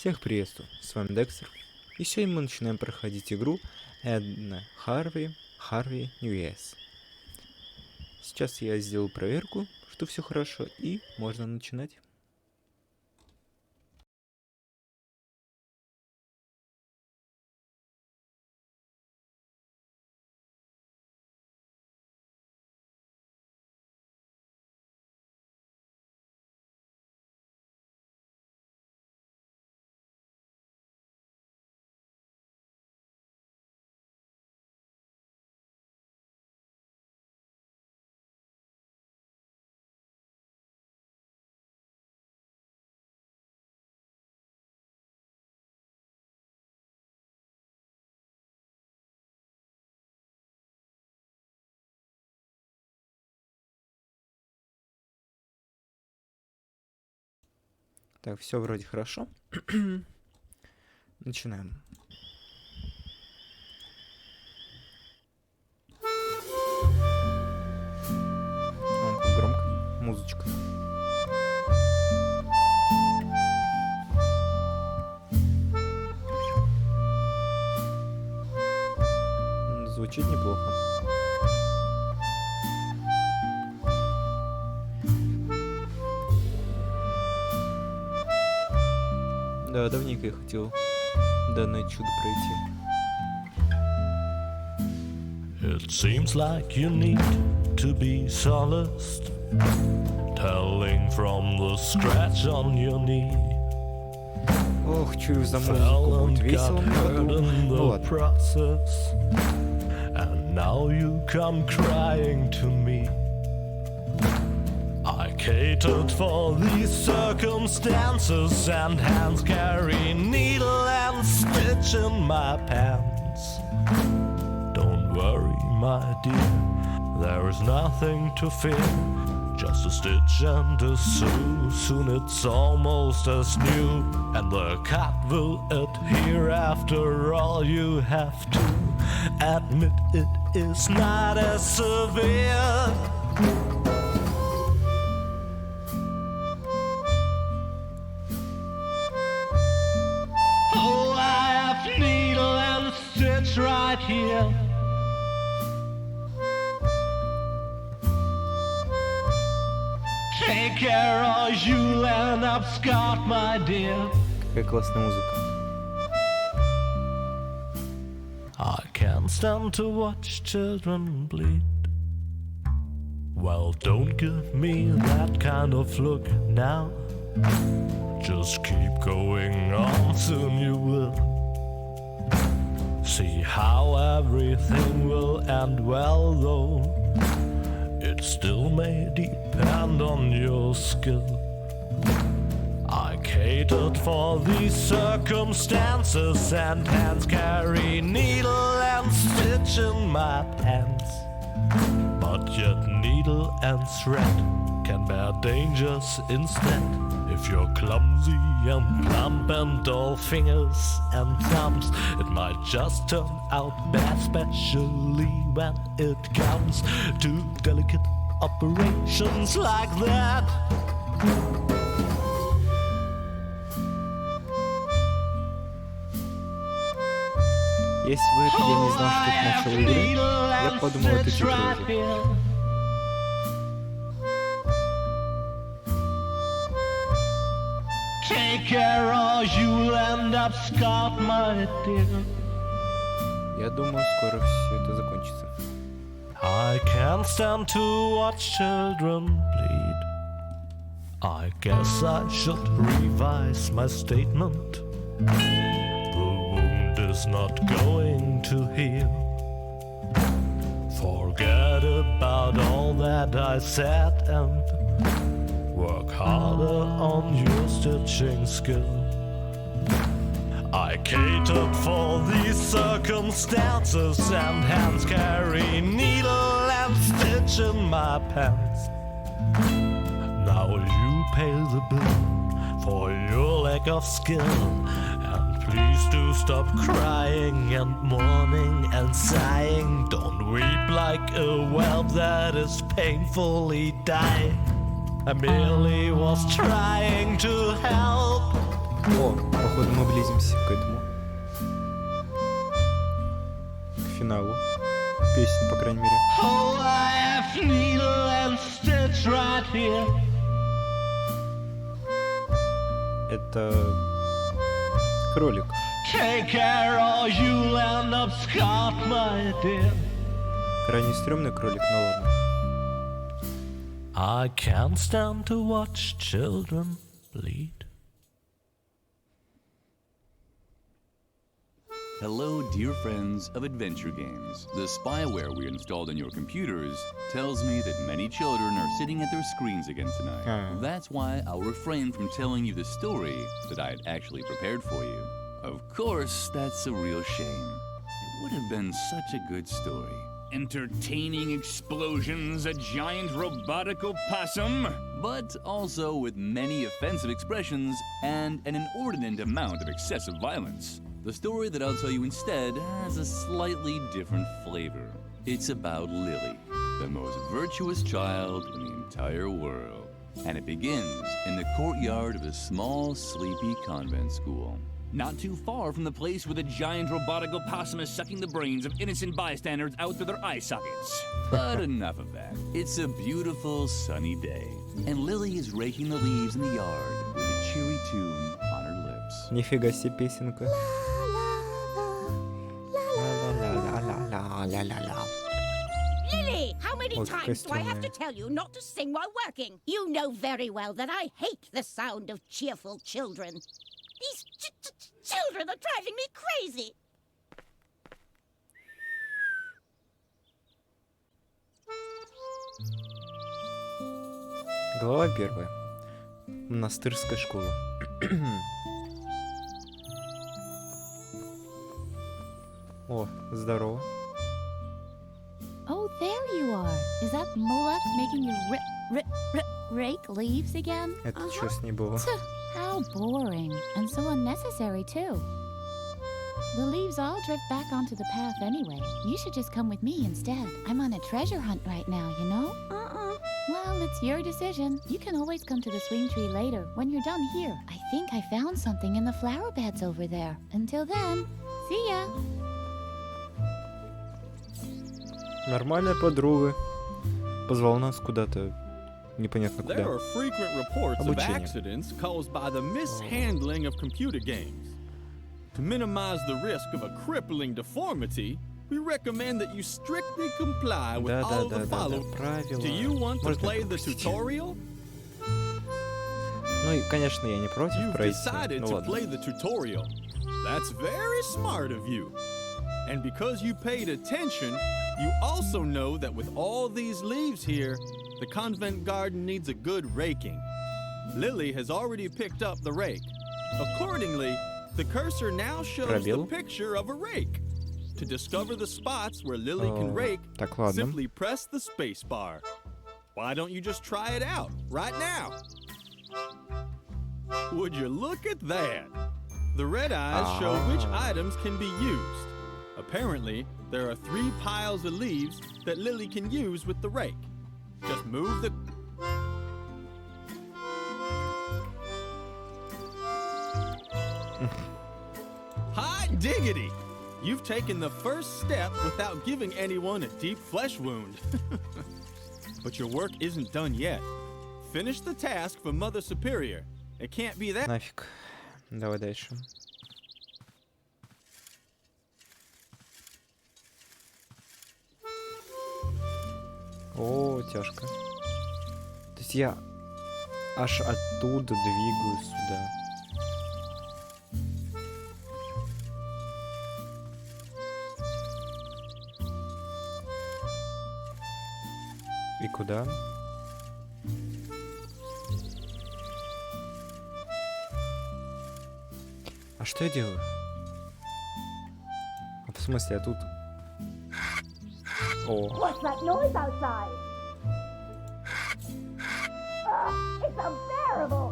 Всех приветствую, с вами Декстер, и сегодня мы начинаем проходить игру Edna, Harvey New Year's. Сейчас я сделаю проверку, что все хорошо, и можно начинать. Так, все вроде хорошо. Начинаем. О, как громко. Музычка. Звучит неплохо. Да, давненько я хотел данное чудо пройти. It seems like you need to be solaced, telling from the scratch on your knee. Ох, чую, за музыку будет весело. Ну ладно. Process, and now you come crying to me. I catered for these circumstances, and hands carry needle and stitch in my pants. Don't worry, my dear, there is nothing to fear. Just a stitch and a sew, soon it's almost as new, and the cut will adhere. After all, you have to admit it is not as severe. Oh, I have needle and stitch right here. Take care or you'll end up scarred, my dear. Какая классная музыка. I can't stand to watch children bleed. Well, don't give me that kind of look now. Just keep going on, soon you will see how everything will end well, though it still may depend on your skill. I catered for these circumstances, and hands carry needle and stitch in my pants. But yet needle and thread can bear dangers instead. If you're clumsy and plump and all fingers and thumbs, it might just turn out bad, especially when it comes to delicate operations like that. Если бы я не знал, что это начало игры, я подумал, это титры уже. Take care or you'll end up scarred, my dear. Я думаю, скоро все это закончится. I can't stand to watch children bleed. I guess I should revise my statement. The wound is not going to heal. Forget about all that I said and work harder on your stitching skill. I catered for these circumstances, and hands carry needle and stitch in my pants. Now you pay the bill for your lack of skill, and please do stop crying and mourning and sighing. Don't weep like a whelp that is painfully dying. I merely was trying to help. О, походу мы близимся к этому. К финалу. Песни, по крайней мере. Oh, I have needle and stitch right here. Это кролик. Take care or you'll end up scarred, my dear. Крайне стрёмный кролик, но ладно. I can't stand to watch children bleed. Hello, dear friends of adventure games. The spyware we installed on your computers tells me that many children are sitting at their screens again tonight. That's why I'll refrain from telling you the story that I had actually prepared for you. Of course, that's a real shame. It would have been such a good story. Entertaining explosions, a giant robotic opossum, but also with many offensive expressions and an inordinate amount of excessive violence. The story that I'll tell you instead has a slightly different flavor. It's about Lily, the most virtuous child in the entire world. And it begins in the courtyard of a small, sleepy convent school. Not too far from the place where the giant robotic opossum is sucking the brains of innocent bystanders out through their eye sockets. But enough of that. It's a beautiful, sunny day, and Lily is raking the leaves in the yard with a cheery tune on her lips. Нифига себе песенка. Lily, how many Ой, times do I have to костюмы. tell you not to sing while working? You know very well that I hate the sound of cheerful children. These children are driving me crazy. Глава 1. Монастырская школа. О, здорово. Oh, there you are. Is that Moloch making you rake leaves again? Это что с ней было? How boring and so unnecessary too. The leaves all drift back onto the path anyway. You should just come with me instead. I'm on a treasure hunt right now, you know? Well, it's your decision. You can always come to the swing tree later when you're done here. I think I found something in the flower beds over there. Until then, see ya. Нормальная подруга. Позвал нас куда-то. Непонятно куда. There are frequent reports of Обучение. accidents caused by the mishandling of computer games. To minimize the risk of a crippling deformity, we recommend that you strictly comply with all of the following. Правила. Do you want to Можно play the пропустить. tutorial? Ну и, конечно, я не против You've пройти. decided Ну to ладно. play the tutorial. That's very smart of you. And because you paid attention, you also know that with all these leaves here, the convent garden needs a good raking. Lily has already picked up the rake. Accordingly, the cursor now shows Пробел. the picture of a rake. To discover the spots where Lily can rake, Так, ладно. simply press the space bar. Why don't you just try it out right now? Would you look at that? The red eyes show which items can be used. Apparently, there are 3 piles of leaves that Lily can use with the rake. Just move the... Hot diggity! You've taken the first step without giving anyone a deep flesh wound. But your work isn't done yet. Finish the task for Mother Superior. It can't be that... Нафиг. Давай дальше. О, тяжко. То есть я аж оттуда двигаюсь сюда. И куда? А что я делаю? А в смысле, я тут... О, What's that noise outside? It's unbearable.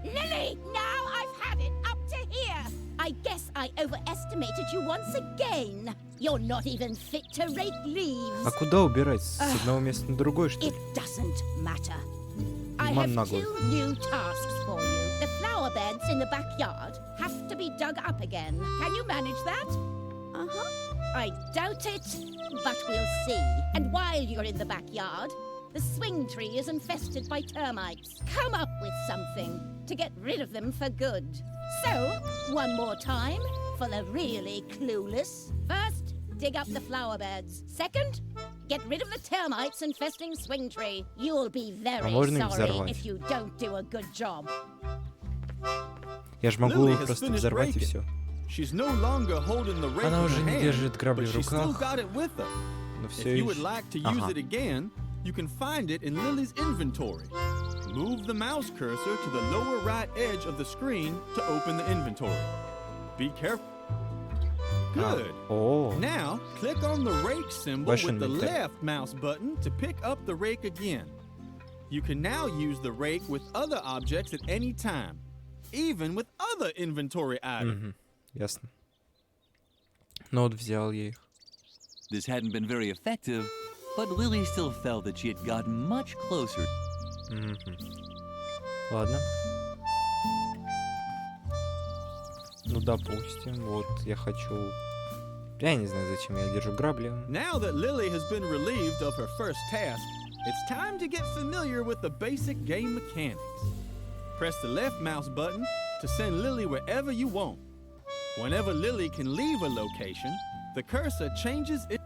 Lily, now I've had it up to here. I guess I overestimated you once again. You're not even fit to rake leaves. а куда убирать? С одного места на другое, что ли? It doesn't matter. I Обман have наглый. 2 new tasks for you. The flower beds in the backyard have to be dug up again. Can you manage that? I doubt it, but we'll see. And while you're in the backyard, the swing tree is infested by termites. Come up with something to get rid of them for good. So, one more time for the really clueless. First, dig up the flower beds. Second, get rid of the termites infesting swing tree. You'll be very можно их sorry взорвать? if you don't do a good job. Я же могу Lily has просто finished взорвать и raking. все. She's no longer holding the rake Она in уже her не hand, держит грабли but в she's still руках. got it with her. Но If все you would еще... like to use Ага. it again, you can find it in Lily's inventory. Move the mouse cursor to the lower right edge of the screen to open the inventory. Be careful. Good. О, Now, click on the rake symbol Ваш with the инвентарь. left mouse button to pick up the rake again. You can now use the rake with other objects at any time, even with other inventory items. ясно. Ну вот взял я их. This hadn't been very effective, but Lily still felt that she had gotten much closer. Ладно. Ну, допустим, вот я хочу... Я не знаю, зачем я держу грабли. Now that Lily has been relieved of her first task, it's time to get familiar with the basic game mechanics. Press the left mouse button to send Lily wherever you want. Whenever Lily can leave a location, the cursor changes its...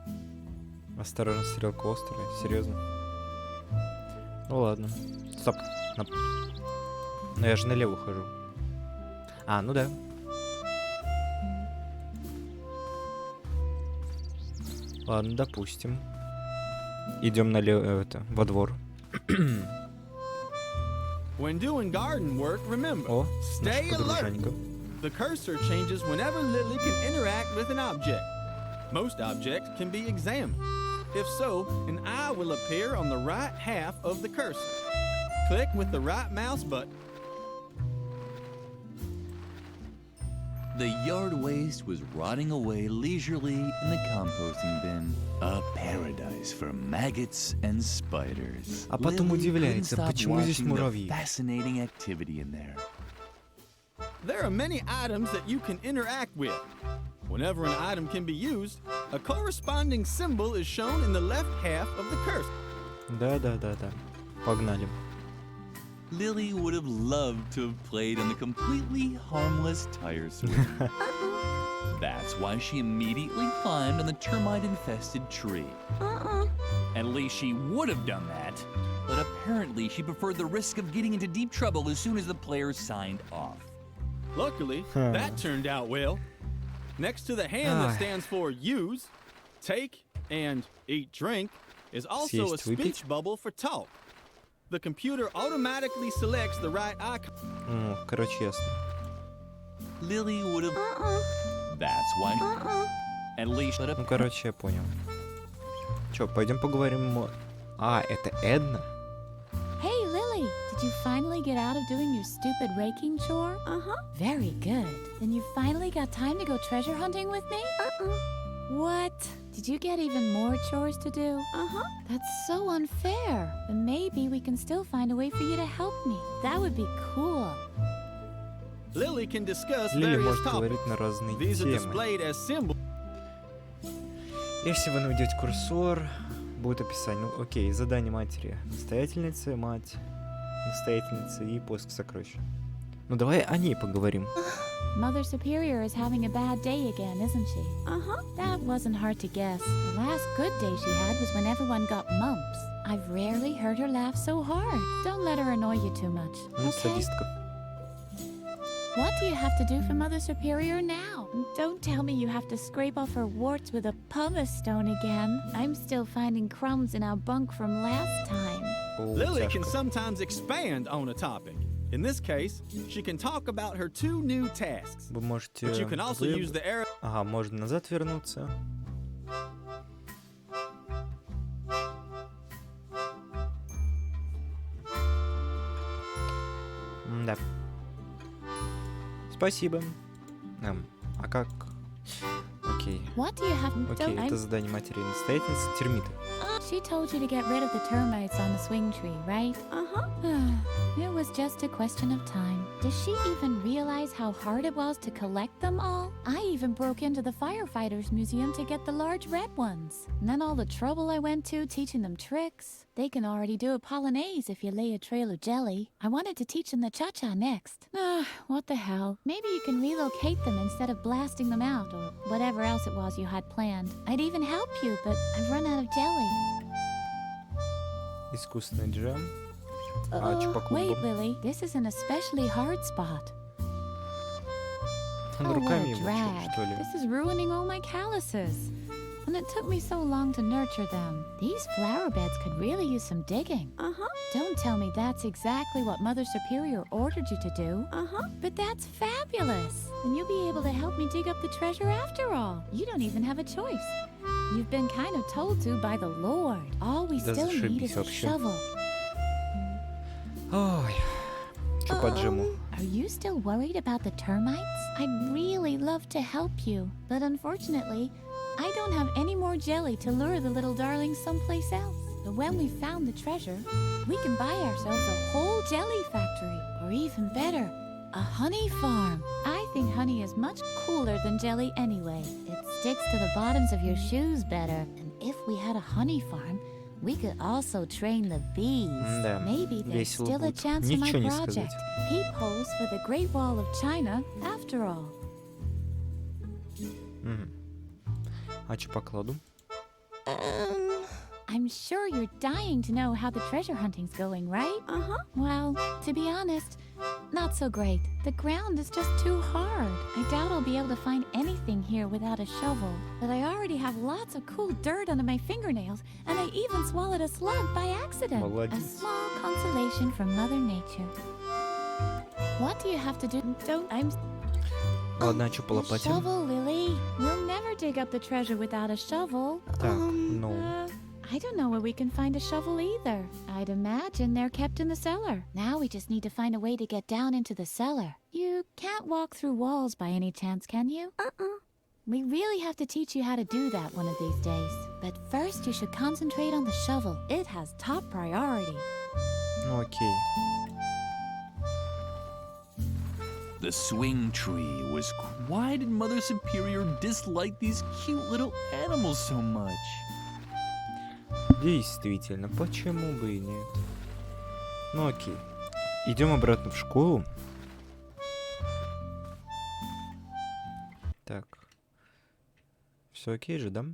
Осторожно, стрелка острая. Серьезно? Ну ладно. Стоп. Но я же налево хожу. А, ну да. Ладно, допустим. Идем налево, во двор. When doing garden work, remember, О, stay наша alert. подружанька. The cursor changes whenever Lily can interact with an object. Most objects can be examined. If so, an eye will appear on the right half of the cursor. Click with the right mouse button. The yard waste was rotting away leisurely in the composting bin. A paradise for maggots and spiders. А потом Lily удивляется, couldn't stop почему здесь watching the муравьи. fascinating activity in there. There are many items that you can interact with. Whenever an item can be used, a corresponding symbol is shown in the left half of the cursor. Да. Погнали. Lily would have loved to have played on the completely harmless tire swing. That's why she immediately climbed on the termite-infested tree. At least she would have done that, but apparently she preferred the risk of getting into deep trouble as soon as the players signed off. Luckily, that turned out well. Next to the hand that Ай. stands for use, take, and eat drink is also a Съесть, выпить. speech bubble for talk. The computer automatically selects the right icon. Короче, ясно. Lily would have... That's why... At least... But Ну, короче, я понял. Чё, пойдем поговорим... А, это Эдна? Hey, Lily, did you finally get out of doing your stupid raking chore? Very good. Then you finally got time to go treasure hunting with me? What? Did you get even more chores to do? That's so unfair. But maybe we can still find a way for you to help me. That would be cool. Lily can discuss Лили various может topics. говорить на разные These are темы. displayed as symbols. Если вы наведете курсор, будет описание. Ну, окей, задание матери. Настоятельница, мать, настоятельница и поиск сокровищ. Ну, давай о ней поговорим. Mother Superior is having a bad day again, isn't she? That wasn't hard to guess. The last good day she had was when everyone got mumps. I've rarely heard her laugh so hard. Don't let her annoy you too much, Ну, okay? садистка. What do you have to do for Mother Superior now? Don't tell me you have to scrape off her warts with a pumice stone again. I'm still finding crumbs in our bunk from last time. О, Lily can тяжко. sometimes expand on a topic. In this case, she can talk about her 2 new tasks. Вы можете... But you can also use the arrow. Ага, можно назад вернуться. Да. Спасибо. А как? Окей. What do you have? Окей, Don't. это задание матери настоятельницы термиты. She told you to get rid of the termites on the swing tree, right? It was just a question of time. Does she even realize how hard it was to collect them all? I even broke into the firefighters museum to get the large red ones. And then all the trouble I went to teaching them tricks. They can already do a polonaise if you lay a trail of jelly. I wanted to teach them the cha-cha next. What the hell? Maybe you can relocate them instead of blasting them out or whatever else it was you had planned. I'd even help you, but I've run out of jelly. Искусственный джем. А, что по Wait, клубам? Lily, this is an especially hard spot. Он Oh, what руками a его drag. что ли? This is ruining all my calluses. And it took me so long to nurture them. These flower beds could really use some digging. Don't tell me that's exactly what Mother Superior ordered you to do. But that's fabulous. And you'll be able to help me dig up the treasure after all. You don't even have a choice. You've been kind of told to by the Lord. All we Да still need зашибись is a вообще. shovel. Ой, что по джему? Are you still worried about the termites? I'd really love to help you, but unfortunately, I don't have any more jelly to lure the little darlings someplace else. But when we found the treasure, we can buy ourselves a whole jelly factory, or even better, a honey farm. I think honey is much cooler than jelly anyway. It sticks to the bottoms of your shoes better. And if we had a honey farm, we could also train the bees. Да, Maybe there's весело still a будет. chance for my Ничего не project. сказать. Peepholes for the Great Wall of China, after all. А что по кладу? I'm sure you're dying to know how the treasure hunting's going, right? Well, to be honest, not so great. The ground is just too hard. I doubt I'll be able to find anything here without a shovel. But I already have lots of cool dirt under my fingernails, and I even swallowed a slug by accident. A Молодец. small consolation from Mother Nature. What do you have to do? I'm Ладно, а что по a лопате? shovel, Lily. We'll never dig up the treasure without a shovel. Так, ну, I don't know where we can find a shovel either. I'd imagine they're kept in the cellar. Now we just need to find a way to get down into the cellar. You can't walk through walls by any chance, can you? We really have to teach you how to do that one of these days. But first you should concentrate on the shovel. It has top priority. ну окей. The swing tree was. Why did Mother Superior dislike these cute little animals so much? Действительно, почему бы и нет? Ну окей. Идем обратно в школу. Так. Все окей же, да?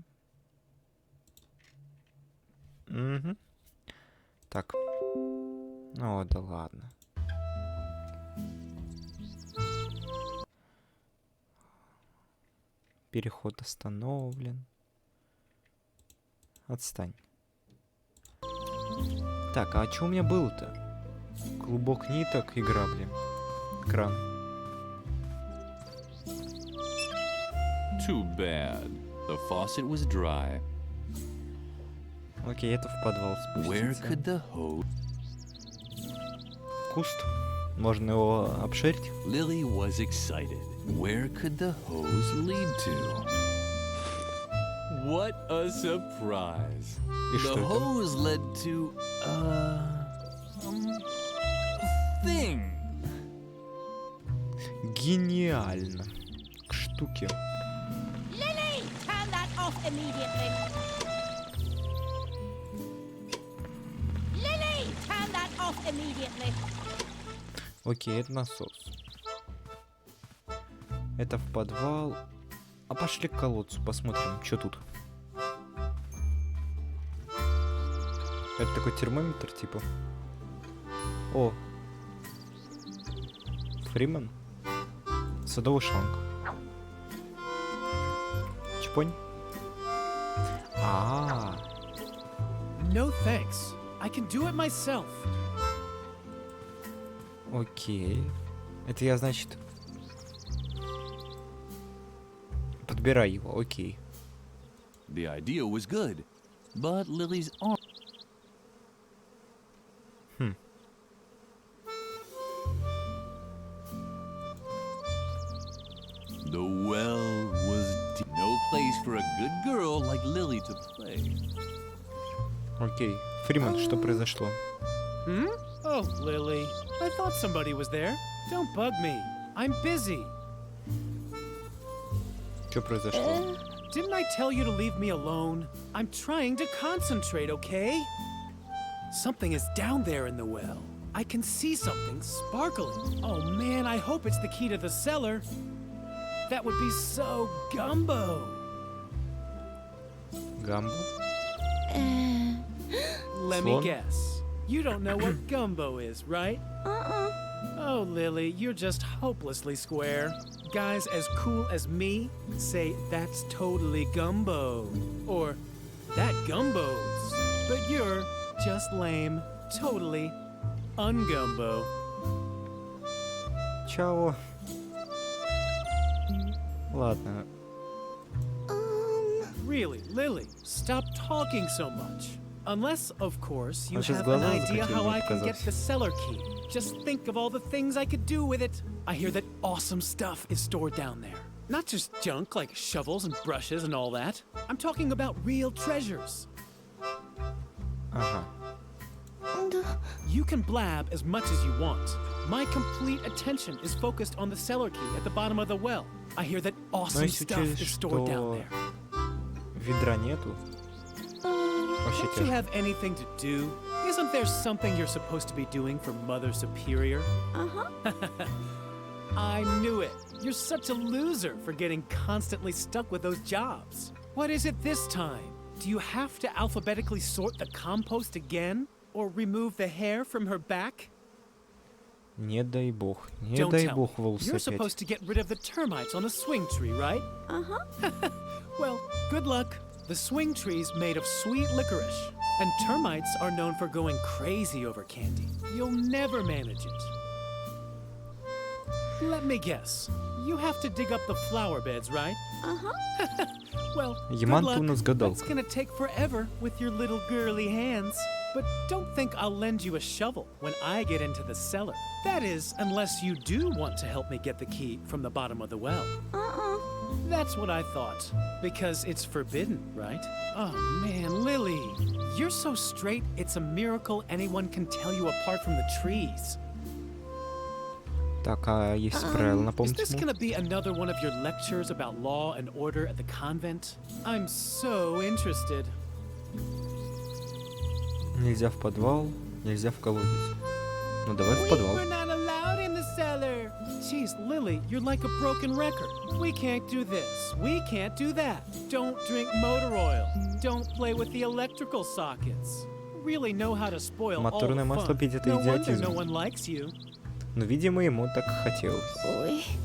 Угу. Так. О, да ладно. Переход остановлен. Отстань. Так, а что у меня было-то? Клубок ниток и грабли. Кран. Too bad. The faucet was dry. Окей, это в подвал Where спуститься. could the hose? Куст. Можно его обширить. Lily was excited. Where could the hose lead to? What a surprise! И что The это? hose led to thing. Гениально. К штуке. Lily, turn that off immediately. Lily, turn that off immediately. Окей, это насос. Это в подвал. А пошли к колодцу, посмотрим, что тут. Это такой термометр, типа. О. Фриман. Садовый шланг. Чпонь. А. No thanks. I can do it myself. Окей. Это я, значит... Подбирай его, окей. The idea was good, but Lily's arm. The well was deep. No place for a good girl like Lily to play. Окей. Фриман, что произошло? Hmm? Oh, Lily. I thought somebody was there. Don't bug me. I'm busy. Что произошло? Didn't I tell you to leave me alone? I'm trying to concentrate, okay? Something is down there in the well. I can see something sparkling. Oh man, I hope it's the key to the cellar. That would be so gumbo. Гамбо? Let me Слон? guess. You don't know what gumbo is, right? Oh, Lily, you're just hopelessly square. Guys as cool as me say that's totally gumbo. Or that gumbos. But you're just lame. Totally ungumbo. Чао. Ладно. Really, Lily, stop talking so much. Unless, of course, you А сейчас have an глаза idea закатил, how мне I can get показалось. the cellar key. Just think of all the things I could do with it. I hear that awesome stuff is stored down there. Not just junk like shovels and brushes and all that. I'm talking about real treasures. Ага. You can blab as much as you want. My complete attention is focused on the cellar key at the bottom of the well. I hear that awesome если stuff учесть, is stored down что there. ведра нету. Вообще Don't you тяжко. have anything to do? Isn't there something you're supposed to be doing for Mother Superior? I knew it. You're such a loser for getting constantly stuck with those jobs. What is it this time? Do you have to alphabetically sort the compost again? Or remove the hair from her back? Не дай бог. Не Don't дай tell бог me. волосы You're опять. supposed to get rid of the termites on the swing tree, right? Well, good luck. The swing tree's made of sweet licorice, and termites are known for going crazy over candy. You'll never manage it. Let me guess. You have to dig up the flower beds, right? Well, good Яман-то luck. у нас гадалка. That's gonna take forever with your little girly hands. But don't think I'll lend you a shovel when I get into the cellar. That is, unless you do want to help me get the key from the bottom of the well. That's what I thought. Because it's forbidden, right? Oh man, Lily. You're so straight, it's a miracle anyone can tell you apart from the trees. Так, а если правила Is напомнить this ему? gonna be another one of your lectures about law and order at the convent? I'm so interested. Нельзя в подвал, нельзя в колодец. Ну давай в подвал. We're not allowed in the cellar. Jeez, Lily, you're like a broken record. We can't do this. We can't do that. Don't drink motor oil. Don't play with the electrical sockets. Really know how to spoil all the Моторное масло fun. пить — это No wonder no идиотизм. one likes you. Но, видимо, ему так хотелось.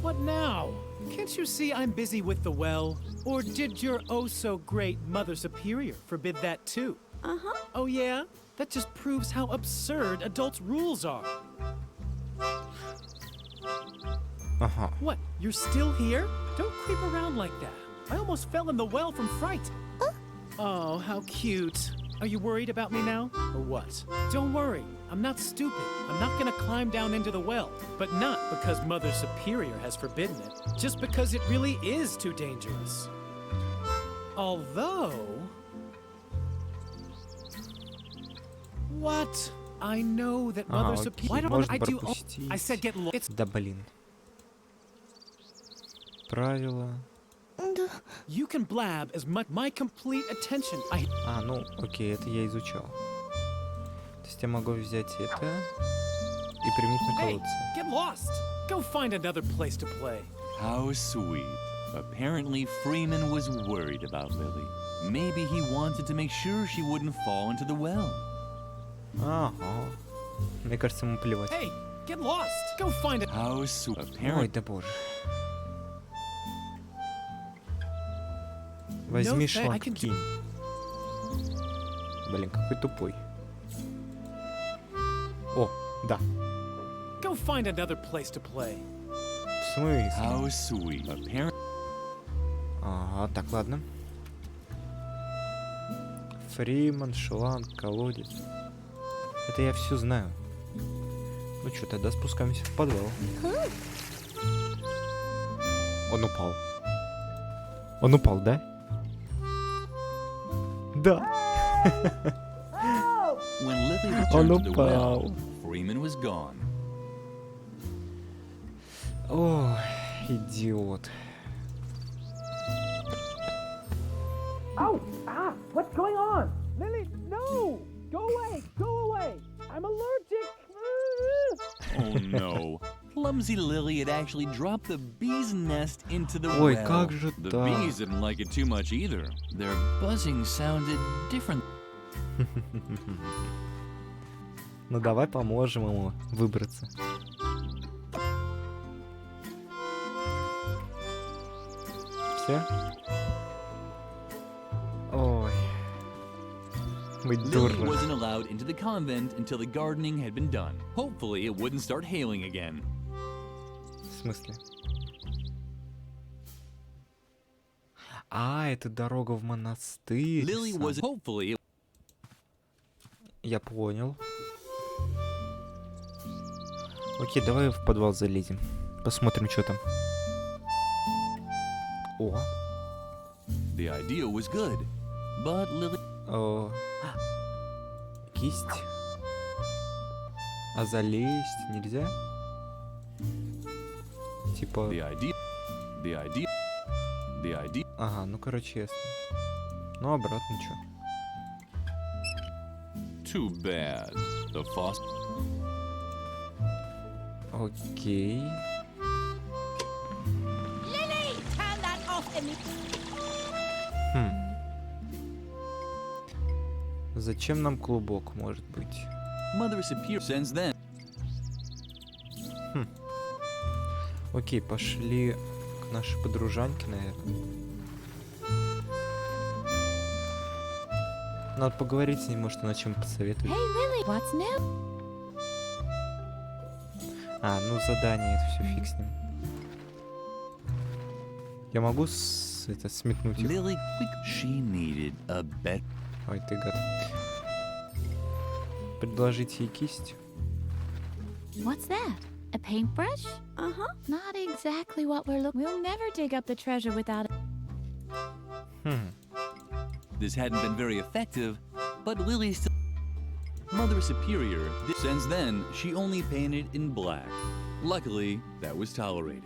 What now? Can't you see I'm busy with the well? Or did your oh-so-great Mother Superior forbid that too? Oh yeah? That just proves how absurd adults' rules are. Ага. What? You're still here? Don't creep around like that. I almost fell in the well from fright. Oh, how cute. Are you worried about me now? Or what? Don't worry. I'm not stupid. I'm not gonna climb down into the well. But not because Mother Superior has forbidden it. Just because it really is too dangerous. Although... What? I know that Mother Ага, Superior... окей. Why don't Можно I do... пропустить. I said get lost. Да блин. Правила. You can blab as much. My complete attention. А, ну, окей, это я изучал. То есть я могу взять это и применить на Hey, колодце. get lost. Go find another place to play. How sweet. Apparently, Freeman was worried about Lily. Maybe he wanted to make sure she wouldn't fall into the well. Ага. Мне кажется, ему плевать. Hey, get lost. Go find it. How sweet. Ой, Apparently, да боже. Возьми I шланг, can do- кинь. Блин, какой тупой. О, да. Go find another place to play. В смысле? how sweet. Apparently, Ага, так, ладно. Фриман, шланг, колодец. Это я все знаю. Ну что, тогда спускаемся в подвал. Он упал. Он упал, да? Да. When Lily Он returned to the well, упал. Freeman was gone. Ой, идиот. Ow! Ah! What's going on? Lily, no! Go away! Go away! I'm allergic! Oh no. Clumsy Lily had actually dropped the bee's nest into the Ой, well. как же The так? bees didn't like it too much either. Their buzzing sounded different. Ну давай поможем ему выбраться. Все? Ой. Вы Lily дура. wasn't allowed into the convent until the gardening had been done. Hopefully, it wouldn't start hailing again. В смысле? А, это дорога в монастырь. Lily сам. was hopefully. Я понял. Окей, давай в подвал залезем. Посмотрим, что там. О. The idea was good, but Lily. О. Кисть. А залезть нельзя? Типа... The idea. Ага, ну короче, ясно. Ну обратно чё? Too bad. The faucet. Окей. Lily, turn that off immediately. Зачем нам клубок, может быть? Mother Superior sends them. Окей, пошли к нашей подружаньке, наверное. Надо поговорить с ней, может, она чем посоветует. Hey, Lily, what's new? А, ну задание, это все фиг с ним. Я могу сметнуть их? Lily quick. She needed a bet. Ой, ты гад. Предложить ей кисть? What's that? A paintbrush? Uh-huh. Not exactly what we're looking. We'll never dig up the treasure without it. This hadn't been very effective, but Lily still. Mother Superior since then she only painted in black. Luckily, that was tolerated.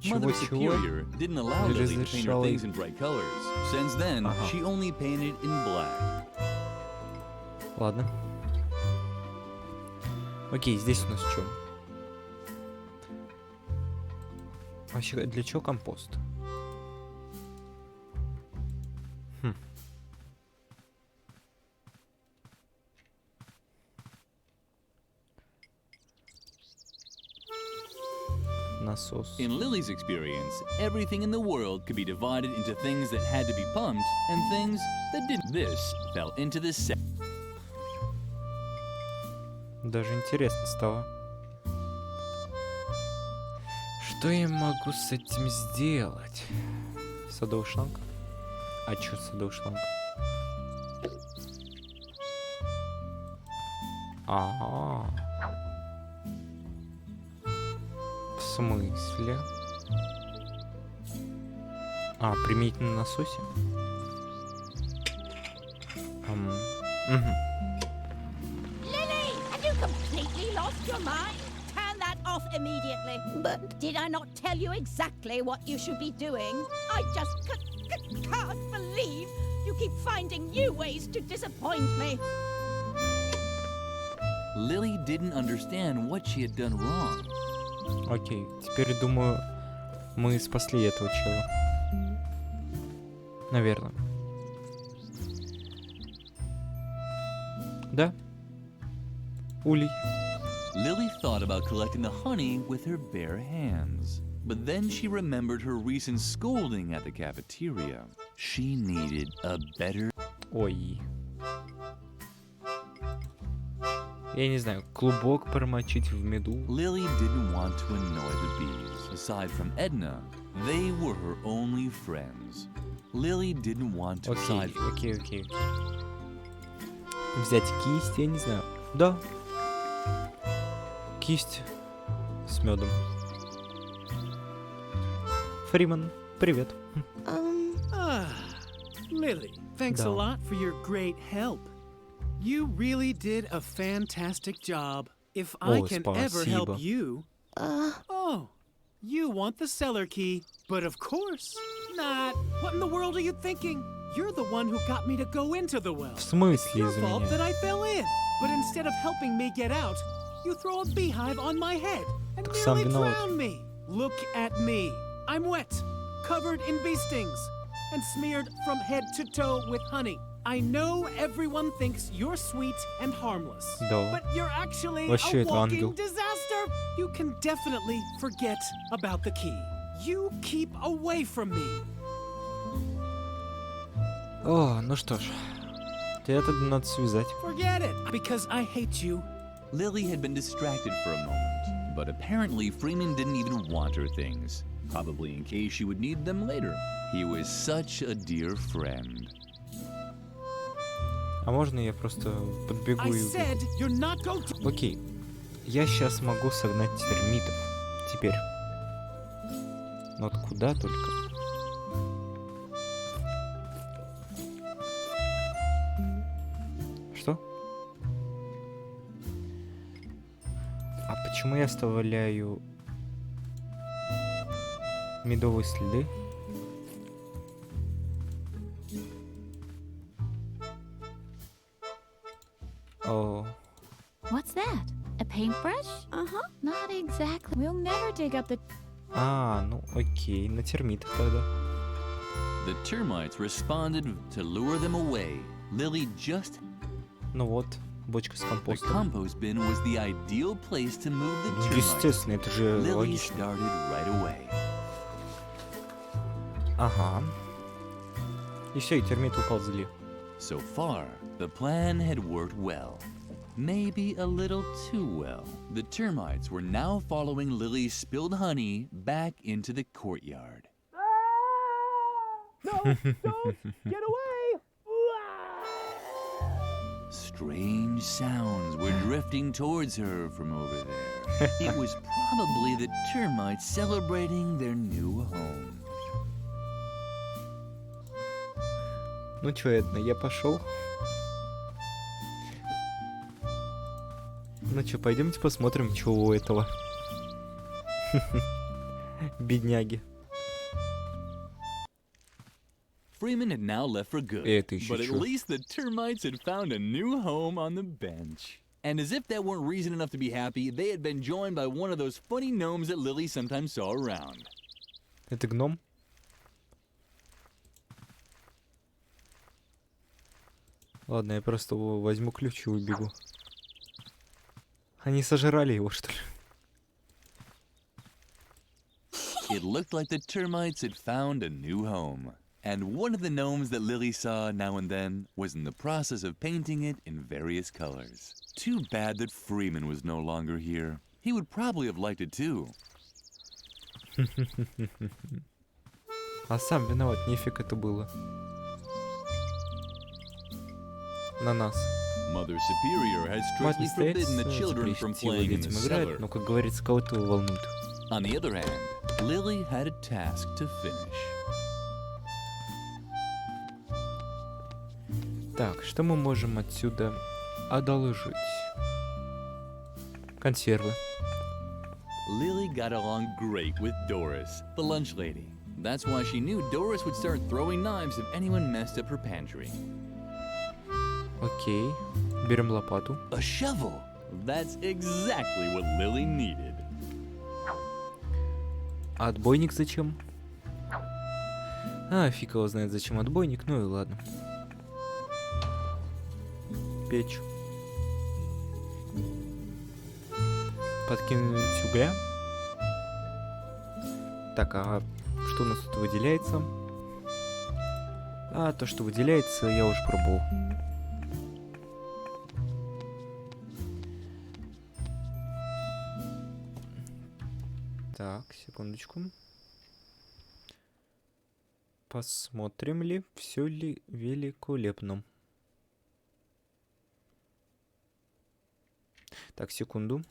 Mother Superior didn't allow Lily to paint her things in bright colors. Since then, she only painted in black. Ладно. Окей, здесь у нас что? Вообще, для чего компост? Насос. In Lily's experience, everything in the world could be divided into things that had to be pumped and things that didn't. This fell into this set. Даже интересно стало. Что я могу с этим сделать? Садовый шланг? А чё садовый шланг? Ага. В смысле? А, применительно на насосе? Lily, have you completely lost your mind? Turn that off immediately. But did I not tell you exactly what you should be doing? I just can't believe you keep finding new ways to disappoint me. Lily didn't understand what she had done wrong. Окей, теперь думаю, мы спасли этого чела. Наверное. Да? Улей. Lily thought about collecting the honey with her bare hands. But then she remembered her recent scolding at the cafeteria. She needed a better... Ой. Я не знаю, клубок промочить в меду. Lily didn't want to annoy the bees. Aside from Edna, they were her only friends. Lily didn't want to... Окей. Взять кисть, я не знаю. Да. Кисть с медом. Фриман, привет. Lily, thanks a Да. lot for your great help. You really did a fantastic job. If I О, can ever help спасибо. you... Oh, you want the cellar key, but of course not. What in the world are you thinking? You're the one who got me to go into the well. В It's смысле your из-за fault that меня? I fell in. But instead of helping me get out, you throw a beehive on my head and Так сам nearly виноват. drown me. Look at me. I'm wet, covered in bee stings, and smeared from head to toe with honey. I know everyone thinks you're sweet and harmless, Да. but you're actually Вообще a это walking ангел. disaster. You can definitely forget about the key. You keep away from me. О, ну что ж. Тебя тогда надо связать. Forget it, because I hate you. Lily had been distracted for a moment, but apparently Freeman didn't even want her things, probably in case she would need them later. He was such a dear friend. А можно я просто подбегу I и said убегу? you're not going to... Окей. Я сейчас могу согнать термитов. Теперь. Но вот куда только? Что? А почему я оставляю медовые следы? О, What's that? A paintbrush? Uh-huh. Not exactly. We'll never dig up the... ну окей, на термитах тогда. The termites responded to lure them away. Lily just... Ну вот, бочка с The компостом. compost bin was the ideal place to move the Ну, termites. естественно, это же Lily логично. started right away. Ага. И все, и термиты уползли. So far, the plan had worked well. Maybe a little too well. The termites were now following Lily's spilled honey back into the courtyard. No, don't get away! Strange sounds were drifting towards her from over there. It was probably the termites celebrating their new home. Ну чё, Эдна, я пошел. Ну чё, пойдемте посмотрим, чё у этого. Бедняги. Freeman had now left for good, Это еще but at чё? least the termites had found a new home on the bench. And as if that weren't reason enough to be happy, they had been joined by one of those funny gnomes that Lily sometimes saw around. Это гном? Ладно, я просто возьму ключ и убегу. Они сожрали его, что ли? It looked like the termites had found a new home. And one of the gnomes that Lily saw now and then was in the process of painting it in various colors. Too bad that Freeman was no longer here. He would probably have liked it too. А сам виноват, нифиг это было. На нас. Mother Superior had Мать strictly forbidden the настоятельно children from запретила playing in the детям играть, cellar. но, как говорится, кого это волнует. On the other hand, Lily had a task to finish. Так, что мы можем отсюда одолжить? Консервы. Lily got along great with Doris, the lunch lady. That's why she knew Doris would start throwing knives if anyone messed up her pantry. Окей. Берем лопату. A shovel! That's exactly what Lily needed. А отбойник зачем? А, фиг его знает, зачем отбойник, ну и ладно. Печь. Подкинуть угля. Так, а что у нас тут выделяется? А, то, что выделяется, я уже пробовал. Так, секундочку. Посмотрим ли, все ли великолепно. Так, секунду.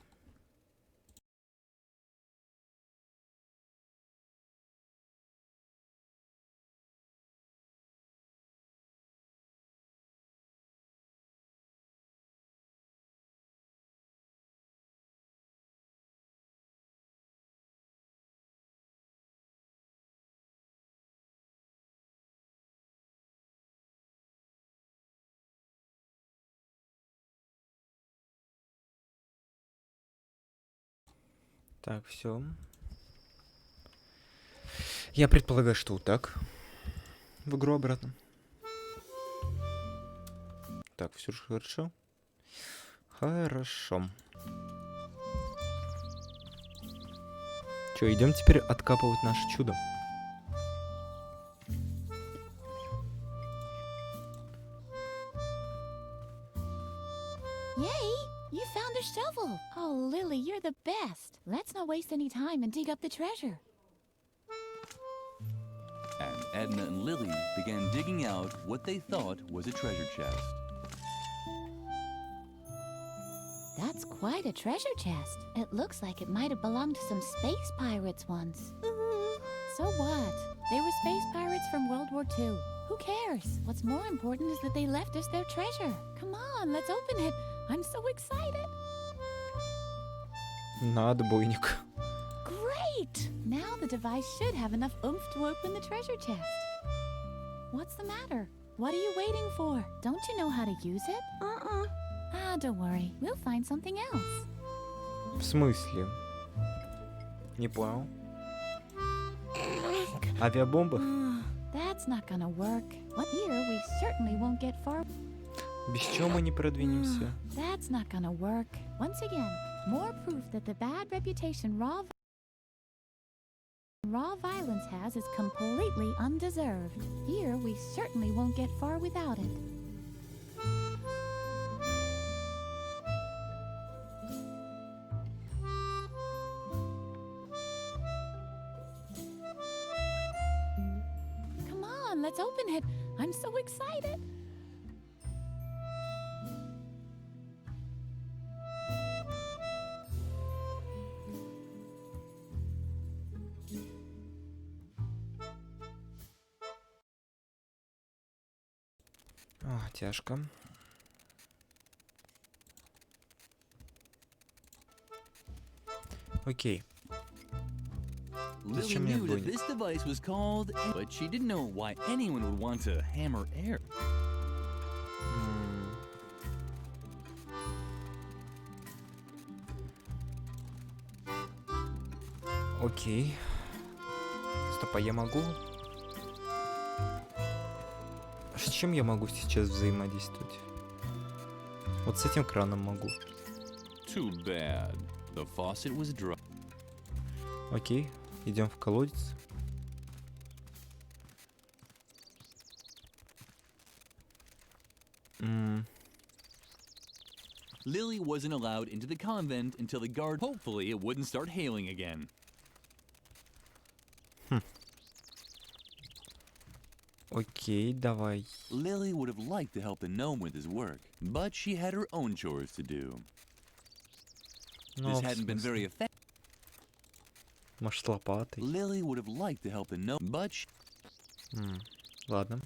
Так, все. Я предполагаю, что вот так. В игру обратно. Так, все же хорошо. Хорошо. Че, идем теперь откапывать наше чудо. Yay! You found a shovel! Oh, Lily, you're the best. Let's not waste any time and dig up the treasure. And Edna and Lily began digging out what they thought was a treasure chest. That's quite a treasure chest. It looks like it might have belonged to some space pirates once. So what? They were space pirates from World War II. Who cares? What's more important is that they left us their treasure. Come on, let's open it. I'm so excited. На отбойник. Great! Now the device should have enough oomph to open the treasure chest. What's the matter? What are you waiting for? Don't you know how to use it? Ah, don't worry. We'll find something else. В смысле? Не понял. Авиабомба? That's not gonna work. Here we certainly won't get far. Без чего мы не продвинемся? That's not gonna work. Once again, more proof that the bad reputation raw violence has is completely undeserved. Here we certainly won't get far without it. Come on, let's open it. I'm so excited. О, тяжко. Окей. Lily Зачем мне knew that отбойник? this device was called, but she didn't know why anyone would want to hammer air. Окей. Стоп, а я могу? С чем я могу сейчас взаимодействовать? Вот с этим краном могу. Too bad. The faucet was dry. Окей, идем в колодец. Lily wasn't allowed into the convent until the guard. Hopefully, it wouldn't start hailing again. Окей, давай. Lily would have liked to help the gnome with his work, but she had her own chores to do. Ну, This в hadn't been смысле? very effective. Может, лопатой? Lily would have liked to help the gnome, but Ладно.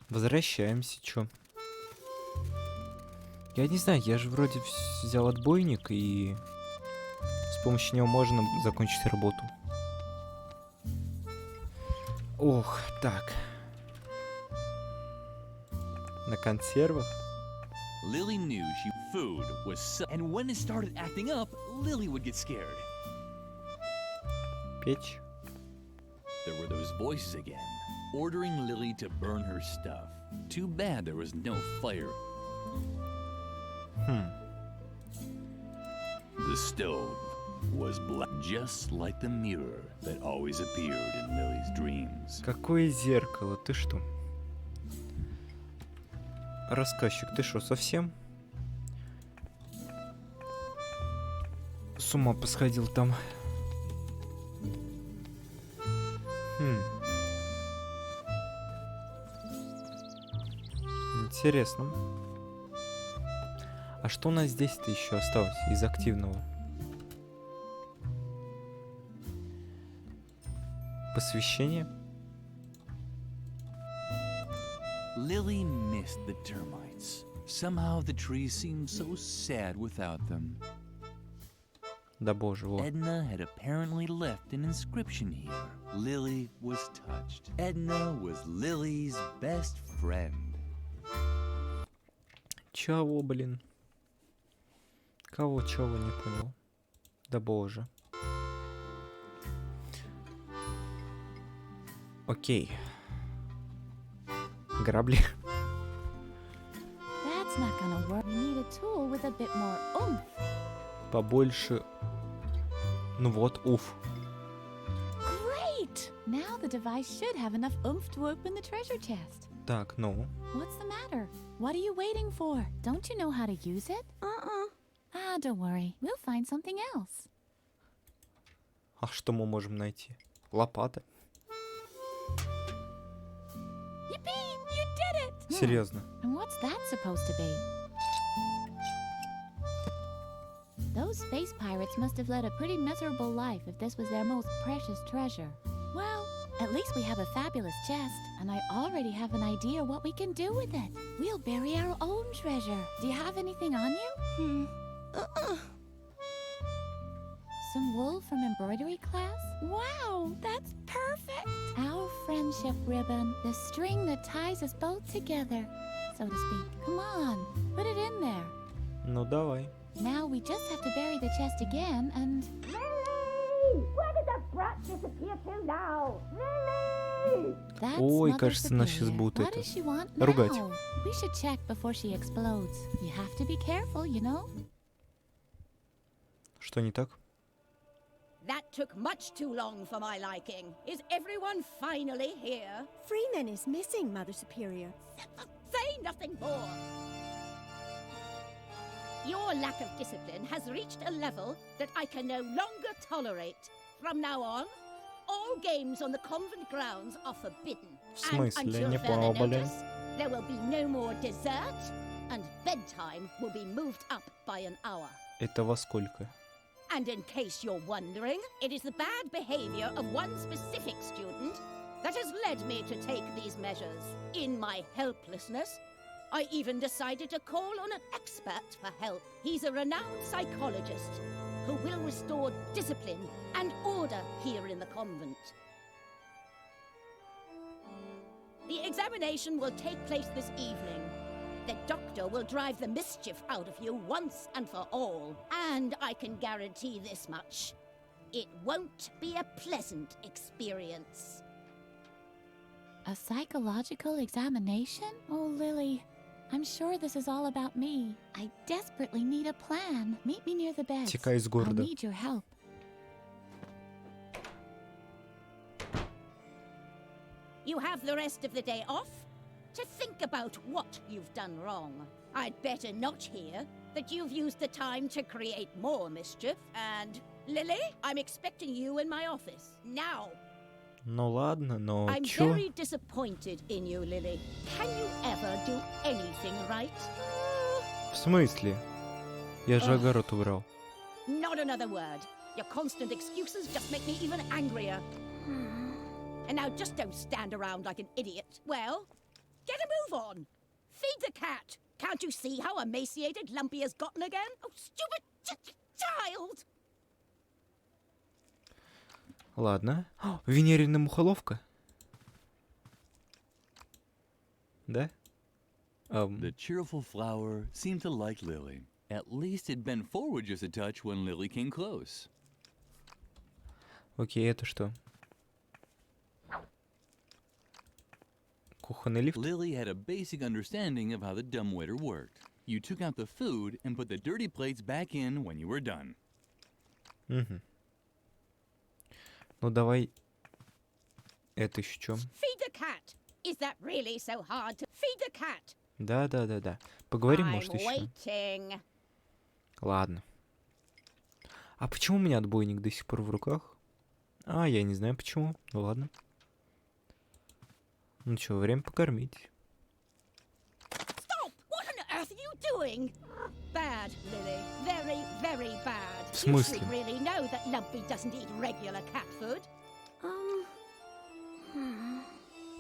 Возвращаемся, чё? Я не знаю, я же вроде взял отбойник, и с помощью него можно закончить работу. Ох, так. На консервах? Lily knew food was so, and when it started acting up, Lily would get scared. Печь? There were those voices again, ordering Lily to burn her stuff. Too bad there was no fire. The stove was black, just like the mirror that always appeared in Lily's dreams. Какое зеркало? Ты что? Рассказчик, ты что, совсем? С ума посходил там. Интересно. А что у нас здесь-то еще осталось из активного? Посвящение? Lily missed the termites. Somehow the trees seemed so sad without them. Да боже, во. Edna had apparently left an inscription here. Lily was touched. Edna was Lily's best friend. Чего, блин? Кого, чего, не понял. Да боже. Окей. Грабли. That's not gonna work. We need a tool with a bit more oomph. Побольше. Ну вот, уф. Great! Now the device should have enough oomph to open the treasure chest. Так, ну. What's the matter? What are you waiting for? Don't you know how to use it? Ah, don't worry. We'll find something else. А что мы можем найти? Лопата. Yippee! You did it! Серьезно. And what's that supposed to be? Those space pirates must have led a pretty miserable life if this was their most precious treasure. Well, at least we have a fabulous chest, and I already have an idea what we can do with it. We'll bury our own treasure. Do you have anything on you? Some wool from embroidery class? Wow, that's perfect! Our friendship ribbon, the string that ties us both together, so to speak. Come on, put it in there. Ну давай. Now we just have to bury the chest again and... Lily! Where did the brat disappear to now? Lily! That's Ой, Mother кажется, нас сейчас Superior. будут What это does she want ругать. now? We should check before she explodes. You have to be careful, you know? Что не так? That took much too long for my liking. Is everyone finally here? Freeman is missing, Mother Superior. Say nothing more. Your lack of discipline has reached a level that I can no longer tolerate. From now on, all games on the convent grounds are forbidden. В And смысле? until Не further поняли. notice, there will be no more dessert, and bedtime will be moved up by an hour. Это во сколько? And in case you're wondering, it is the bad behavior of one specific student that has led me to take these measures. In my helplessness, I even decided to call on an expert for help. He's a renowned psychologist who will restore discipline and order here in the convent. The examination will take place this evening. The doctor will drive the mischief out of you once and for all. And I can guarantee this much. It won't be a pleasant experience. A psychological examination? Oh, Lily, I'm sure this is all about me. I desperately need a plan. Meet me near the beds. Текай из I'll города. need your help. You have the rest of the day off to think about what you've done wrong. I'd better not hear that you've used the time to create more mischief. And, Lily, I'm expecting you in my office. Now. Ну ладно, но I'm чё? very disappointed in you, Lily. Can you ever do anything right? В смысле? Я же огород убрал. Not another word. Your constant excuses just make me even angrier. And now just don't stand around like an idiot. Well, get a move on. Feed the cat. Can't you see how emaciated Lumpy has gotten again? Oh, stupid child! Ладно. О, Венерина мухоловка. Да? The cheerful flower seemed to like Lily. At least it bent forward just a touch when Lily came close. Окей, это что? Кухонный лифт? Lily had a basic understanding of how the dumbwaiter worked. You took out the food and put the dirty plates back in when you were done. Угу. Ну давай. Это еще чё? Feed the cat. Is that really so hard to feed the cat? Да. Поговорим, может, I'm еще. waiting. Ладно. А почему у меня отбойник до сих пор в руках? А, я не знаю почему. Ну ладно. Ну чё, время покормить. Stop! What on earth are you doing? Bad, Lily. Very, very bad. В You смысле? should really know that Lumpy doesn't eat regular cat food.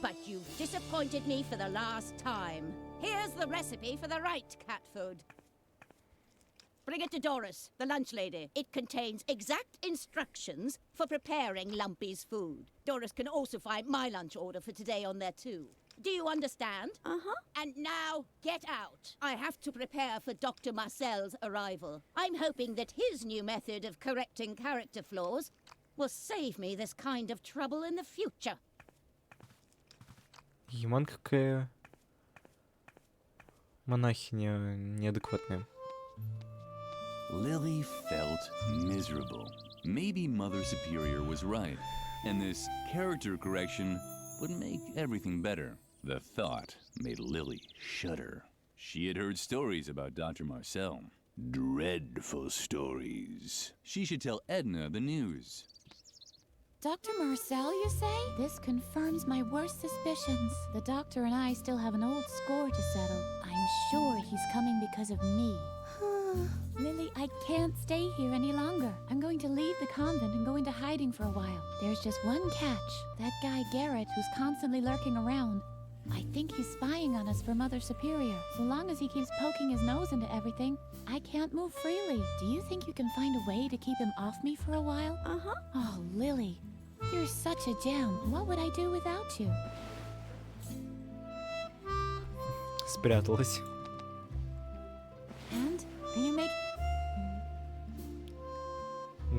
But you've disappointed me for the last time. Here's the recipe for the right cat food. Bring it to Doris, the lunch lady. It contains exact instructions for preparing Lumpy's food. Doris can also find my lunch order for today on there too. Do you understand? Uh-huh. And now, get out. I have to prepare for Dr. Marcel's arrival. I'm hoping that his new method of correcting character flaws will save me this kind of trouble in the future. Яман какая монахиня неадекватная. Lily felt miserable. Maybe Mother Superior was right, and this character correction would make everything better. The thought made Lily shudder. She had heard stories about Dr. Marcel. Dreadful stories. She should tell Edna the news. Dr. Marcel, you say? This confirms my worst suspicions. The doctor and I still have an old score to settle. I'm sure he's coming because of me. Lily, I can't stay here any longer. I'm going to leave the convent and go into hiding for a while. There's just one catch. That guy Garrett, who's constantly lurking around. I think he's spying on us for Mother Superior. So long as he keeps poking his nose into everything, I can't move freely. Do you think you can find a way to keep him off me for a while? Uh-huh. Oh, Lily, you're such a gem. What would I do without you? Спряталась. And are you making...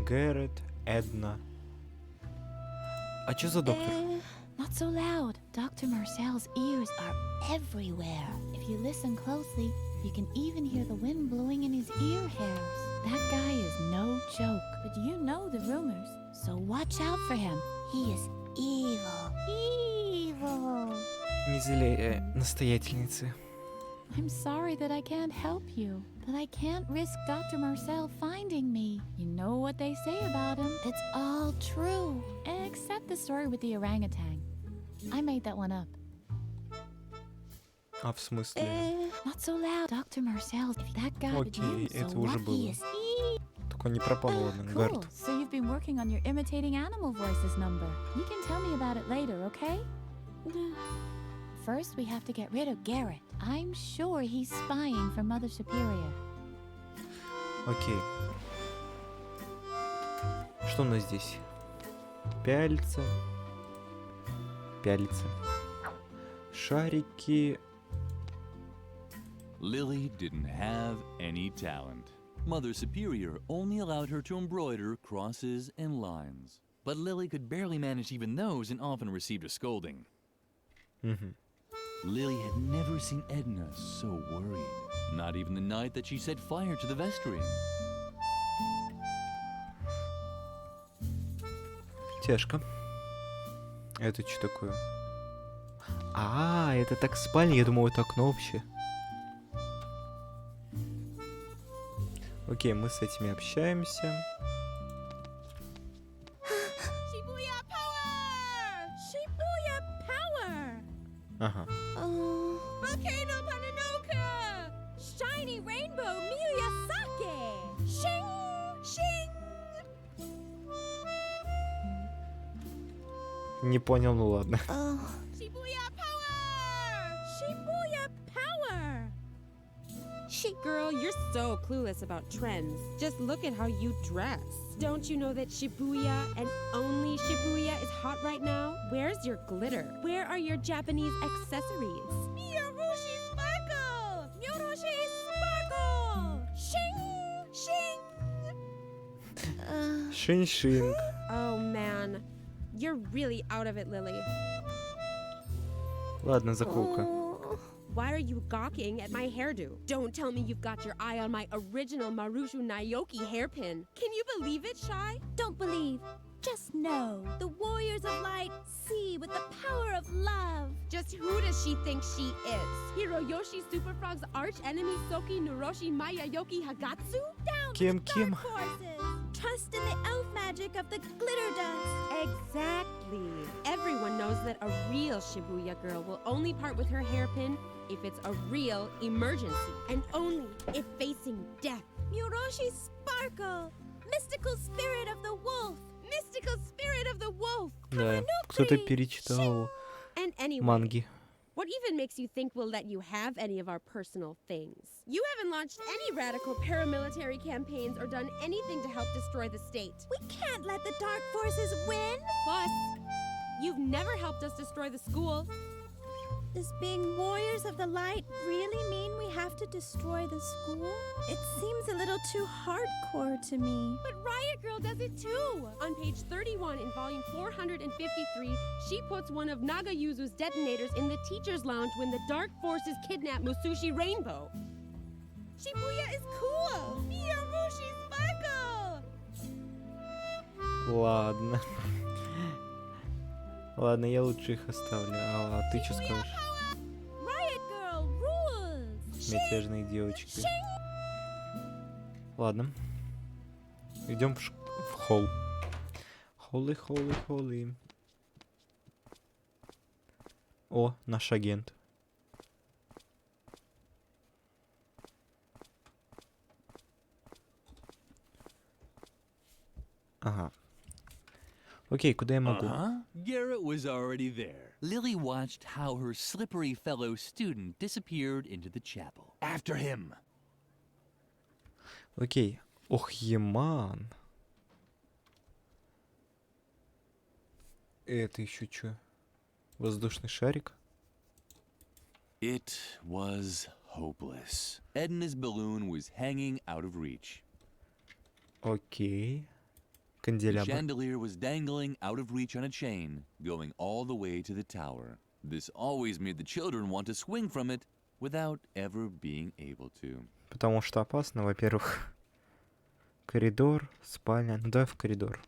Гаррет, Эдна. А чё за доктор? Not so loud. Dr. Marcel's ears are everywhere. If you listen closely, you can even hear the wind blowing in his ear hairs. That guy is no joke. But you know the rumors, so watch out for him. He is evil. Evil. Не злее, настоятельницы. I'm sorry that I can't help you, but I can't risk Dr. Marcel finding me. You know what they say about him. It's all true. Except the story with the orangutan. I made that one up. А в смысле? Not so loud, Dr. Marcel. If that guy would Окей, so это уже what было. he is Только не пропал, ладно, Cool. Гаррет. So you've been working on your imitating animal voices number. You can tell me about it later, okay? First, we have to get rid of Garrett. I'm sure he's spying for Mother Superior. Окей. Что у нас здесь? Пяльца. Пяльца. Шарики. Lily didn't have any talent. Mother Superior only allowed her to embroider crosses and lines. But Lily could barely manage even those and often received a scolding. Lily had never seen Edna so worried. Not even the night that she set fire to the vestry. Тяжко. Это что такое? А, это так спальня, я думал, это окно вообще. Окей, мы с этими общаемся. Shibuya power! Shibuya power! Ага. Volcano Pananoka! Shiny rainbow Miyasake! Shing! Shing! Не понял, ну ладно. Shibuya power! Shibuya power! Girl, you're so clueless about trends. Just look at how you dress. Don't you know that Shibuya and only Shibuya is hot right now? Where's your glitter? Where are your Japanese accessories? Miyorushi sparkle! Miyorushi sparkle! Shing! Shing! Шинь-шинг. Oh man, you're really out of it, Lily. Ладно, заколка. Why are you gawking at my hairdo? Don't tell me you've got your eye on my original Marushu Naoki hairpin. Can you believe it, Shy? Don't believe, just know. The warriors of light see with the power of love. Just who does she think she is? Hiroyoshi Superfrog's arch enemy Soki Nuroshi Mayayoki Hagatsu? Down Кем, with the кем? dark forces. Trust in the elf magic of the glitter dust. Exactly. Everyone knows that a real Shibuya girl will only part with her hairpin if it's a real emergency, and only if facing death. Miyorushi sparkle! Mystical spirit of the wolf! Mystical spirit of the wolf! Да, кто-то перечитал And anyway, манги. what even makes you think we'll let you have any of our personal things? You haven't launched any radical paramilitary campaigns or done anything to help destroy the state. We can't let the dark forces win! Plus, you've never helped us destroy the school. Does being warriors of the light really mean we have to destroy the school? It seems a little too hardcore to me. But Riot Girl does it too! On page 31 in volume 453, she puts one of Nagayuzu's detonators in the teacher's lounge when the dark forces kidnap Musushi Rainbow. Shibuya is cool! Miyamoshi sparkle! Ладно. Ладно, я лучше их оставлю. А ты что скажешь? Riot Girl rules! Мятежные девочки. Ладно. Идем в холл. Холлы. О, наш агент. Ага. Окей, куда я могу? Garrett was already there. Lily watched how her slippery fellow student disappeared into the chapel. After him. Окей. Ох, Еман. Это еще что? Воздушный шарик? It was hopeless. Edna's balloon was hanging out of reach. Окей. The Канделябр. chandelier was dangling out of reach on a chain, going all the way to the tower. This always made the children want to swing from it without ever being able to. Потому что опасно, во-первых. Коридор, спальня. Ну давай в коридор.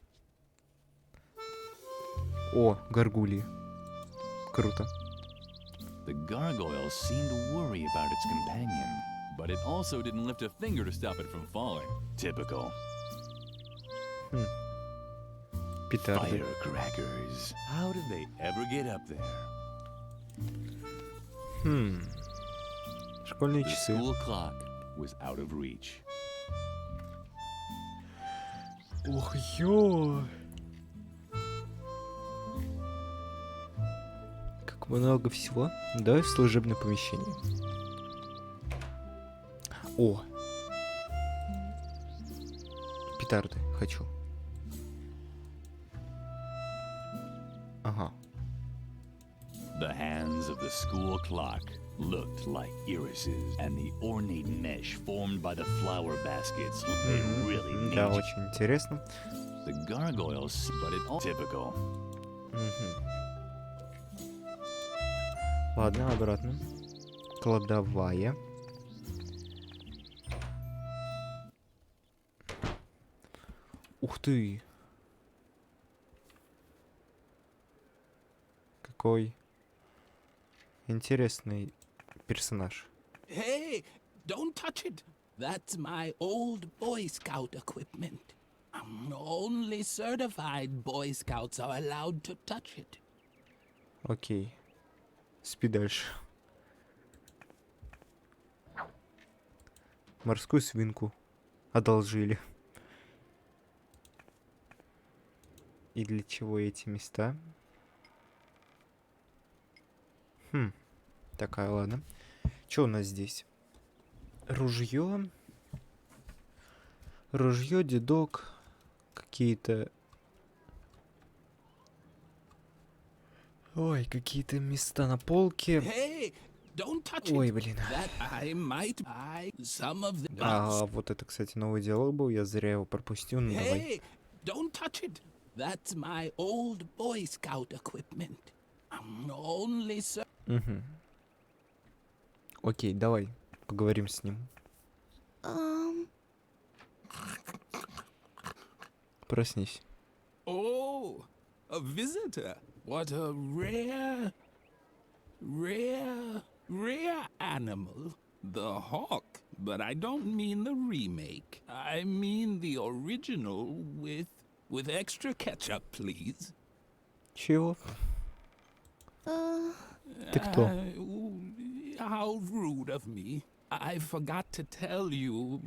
О, горгульи. Круто. The gargoyle seemed to worry about its companion, but it also didn't lift a finger to stop it from falling. Typical. Петарды. Firecrackers. How did they ever get up there? Школьные The часы. school clock was out of reach. Ох, ё! Как много всего. Давай в служебное помещение. О! Петарды хочу. Ага. The hands of the school clock looked like irises, and the ornate mesh formed by the flower baskets, they really made Да, you. очень интересно. The gargoyles, but it all typical. Ладно, обратно. Кладовая. Ух ты! Какой интересный персонаж. Hey, don't touch it. That's my old Boy Scout equipment. Only certified Boy Scouts are allowed to touch it. Окей. Спи дальше. Морскую свинку одолжили. И для чего эти места? Такая, ладно. Что у нас здесь? Ружье. Ружье, дедок. Какие-то... Ой, какие-то места на полке. Hey, don't touch Ой, it. блин. That I might buy some of the. А вот это, кстати, новый диалог был. Я зря его пропустил. Ну, давай. Hey, don't touch it. That's my old Boy Scout equipment. Only Угу. Окей, давай поговорим с ним. Проснись. Oh, a visitor. What a rare animal. The hawk. But I don't mean the remake. I mean the original with extra ketchup, please. Чего? Ты кто? How rude of me. I forgot to tell you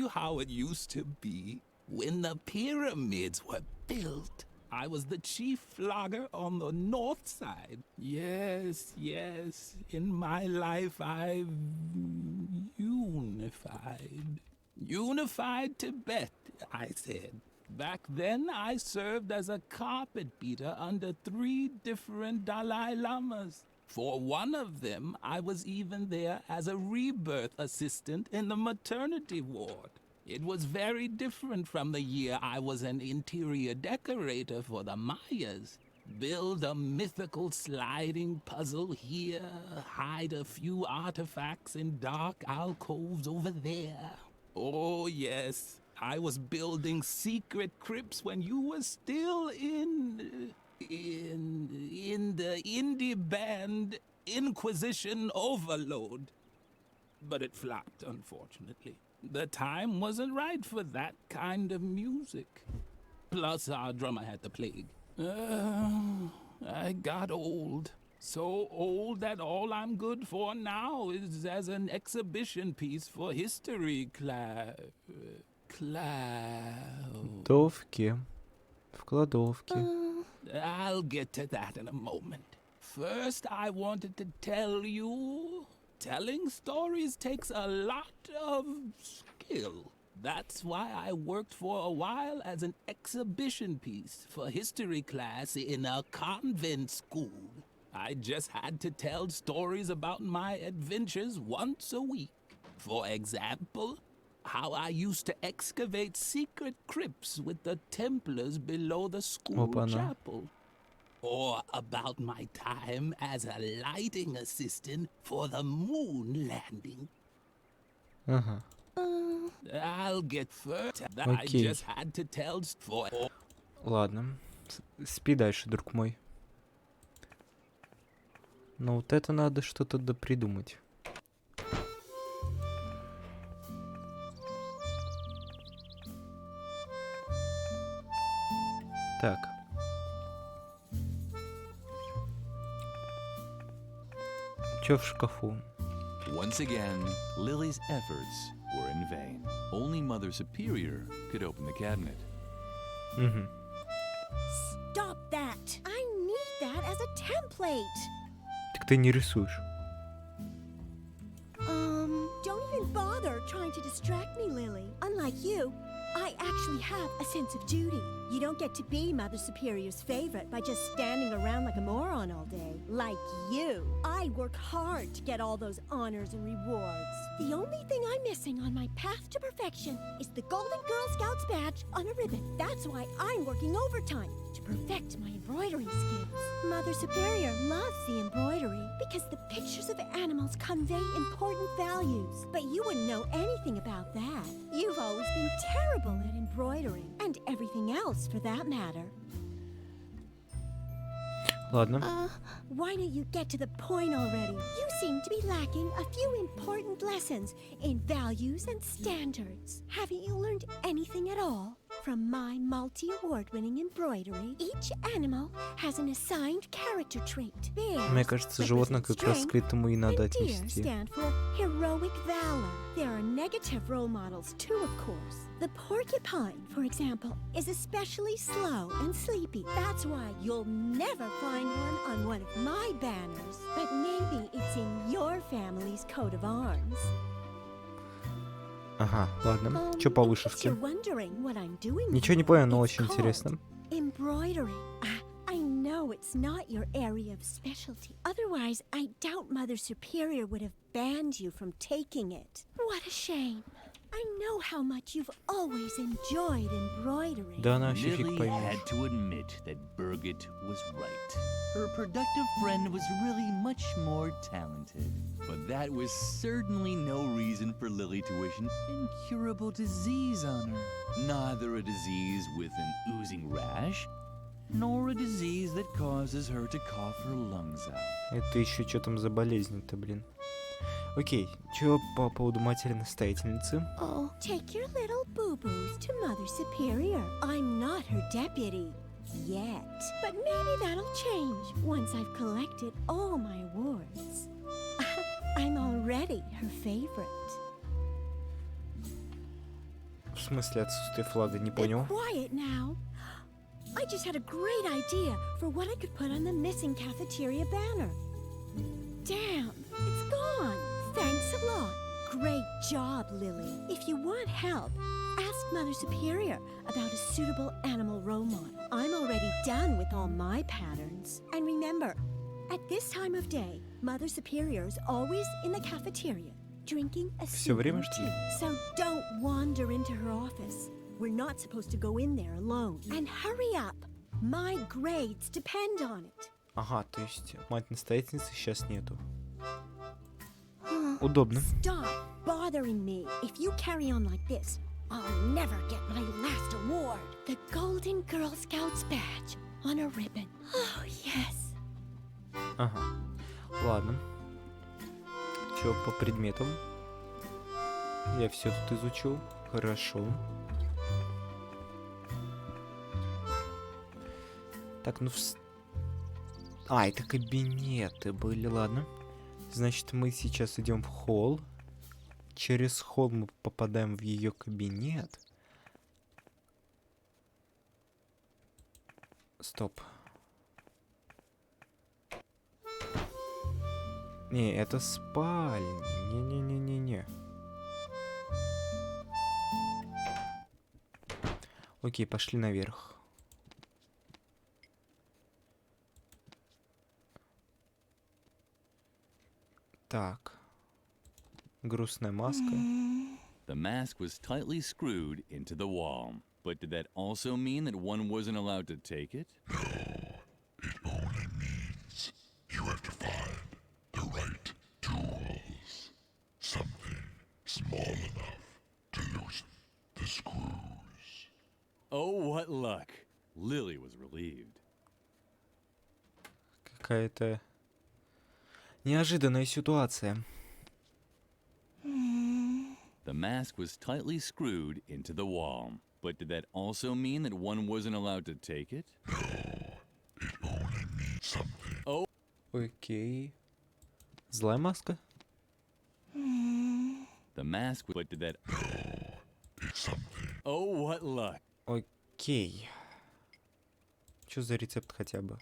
how it used to be. When the pyramids were built, I was the chief flogger on the north side. Yes, in my life I've unified Tibet, I said. Back then, I served as a carpet beater under 3 different Dalai Lamas. For one of them, I was even there as a rebirth assistant in the maternity ward. It was very different from the year I was an interior decorator for the Mayas. Build a mythical sliding puzzle here, hide a few artifacts in dark alcoves over there. Oh, yes. I was building secret crypts when you were still in the indie band Inquisition Overload. But it flopped, unfortunately. The time wasn't right for that kind of music. Plus, our drummer had the plague. I got old. So old that all I'm good for now is as an exhibition piece for history class. Вкладовки. Вкладовки. I'll get to that in a moment. First, I wanted to tell you, telling stories takes a lot of skill. That's why I worked for a while as an exhibition piece for history class in a convent school. I just had to tell stories about my adventures once a week. For example, how I used to excavate secret crypts with the Templars below the school chapel. Or about my time as a lighting assistant for the moon landing. Ага. I'll get further. I just had to tell for. Ладно. Спи дальше, друг мой. Но вот это надо что-то допридумать. Так. Чё в шкафу? Once again, Lily's efforts were in vain. Only Mother Superior could open the cabinet. Угу. Stop that! I need that as a template! Так ты не рисуешь. Don't even bother trying to distract me, Lily. Unlike you, I actually have a sense of duty. You don't get to be Mother Superior's favorite by just standing around like a moron all day. Like you. I work hard to get all those honors and rewards. The only thing I'm missing on my path to perfection is the Golden Girl Scouts badge on a ribbon. That's why I'm working overtime, to perfect my embroidery skills. Mother Superior loves the embroidery because the pictures of animals convey important values. But you wouldn't know anything about that. You've always been terrible at embroidering, and everything else for that matter. Ладно. Why don't you get to the point already? You seem to be lacking a few important lessons in values and standards. Haven't you learned anything at all? From my multi-award-winning embroidery, each animal has an assigned character trait. Мне кажется, животное как раз к этому и надо отнести. Stand for heroic valor. There are negative role models too, of course. The porcupine, for example, is especially slow and sleepy. That's why you'll never find one on of my banners. But maybe it's in your family's coat of arms. Ага, ладно. Чё по вышивке? Ничего не Nичего понял, но очень интересно. Embroidery. I know it's not your area of specialty. Otherwise, I doubt Mother Superior would have banned you from taking it. What a shame. I know how much you've always enjoyed embroidery. Да она вообще фиг Lily поймешь. had to admit that Birgit was right. Her productive friend was really much more talented. But that was certainly no reason for Lily to wish an incurable disease on her. Neither a disease with an oozing rash, nor a disease that causes her to cough her lungs out. Это еще что там за болезнь-то, блин. Окей, чё по поводу матери-настоятельницы? Oh, take your little boo-boos to Mother Superior. I'm not her deputy. Yet. But maybe that'll change once I've collected all my awards. I'm already her favorite. В смысле отсутствие флага, не понял? Be quiet now. I just had a great idea for what I could put on the missing cafeteria banner. Damn, it's gone. Thanks a lot. Great job, Lily. If you want help, Ask Mother Superior about a suitable animal role model. I'm already done with all my patterns. And remember, at this time of day, Mother Superior is always in the cafeteria, drinking a Всё время, soothing что ли? tea. So don't wander into her office. We're not supposed to go in there alone. And hurry up. My grades depend on it. Ага, то есть мать-настоятельницы сейчас нету. Удобно. Stop bothering me. If you carry on like this, I'll never get my last award. The Golden Girl Scouts badge on a ribbon. Oh, yes. Ага. Ладно. Чё по предметам? Я все тут изучил. Хорошо. Так, ну... А, это кабинеты были, ладно. Значит, мы сейчас идем в холл. Через холл мы попадаем в ее кабинет. Стоп. Не, это спальня. Не-не-не-не-не. Окей, пошли наверх. Так. Грустная маска. The mask was tightly screwed into the wall. But did that also mean that one wasn't allowed to take it? It only means you have to find the right tools. Something small enough to loosen the screws. Oh, what luck. Lily was relieved. Какая-то неожиданная ситуация. The mask was tightly screwed into the wall. But did that also mean that one wasn't allowed to take it? It only means something. Oh. Окей. Злая маска? The mask, but did that... It's something. Oh, what luck. Окей. Чё за рецепт хотя бы?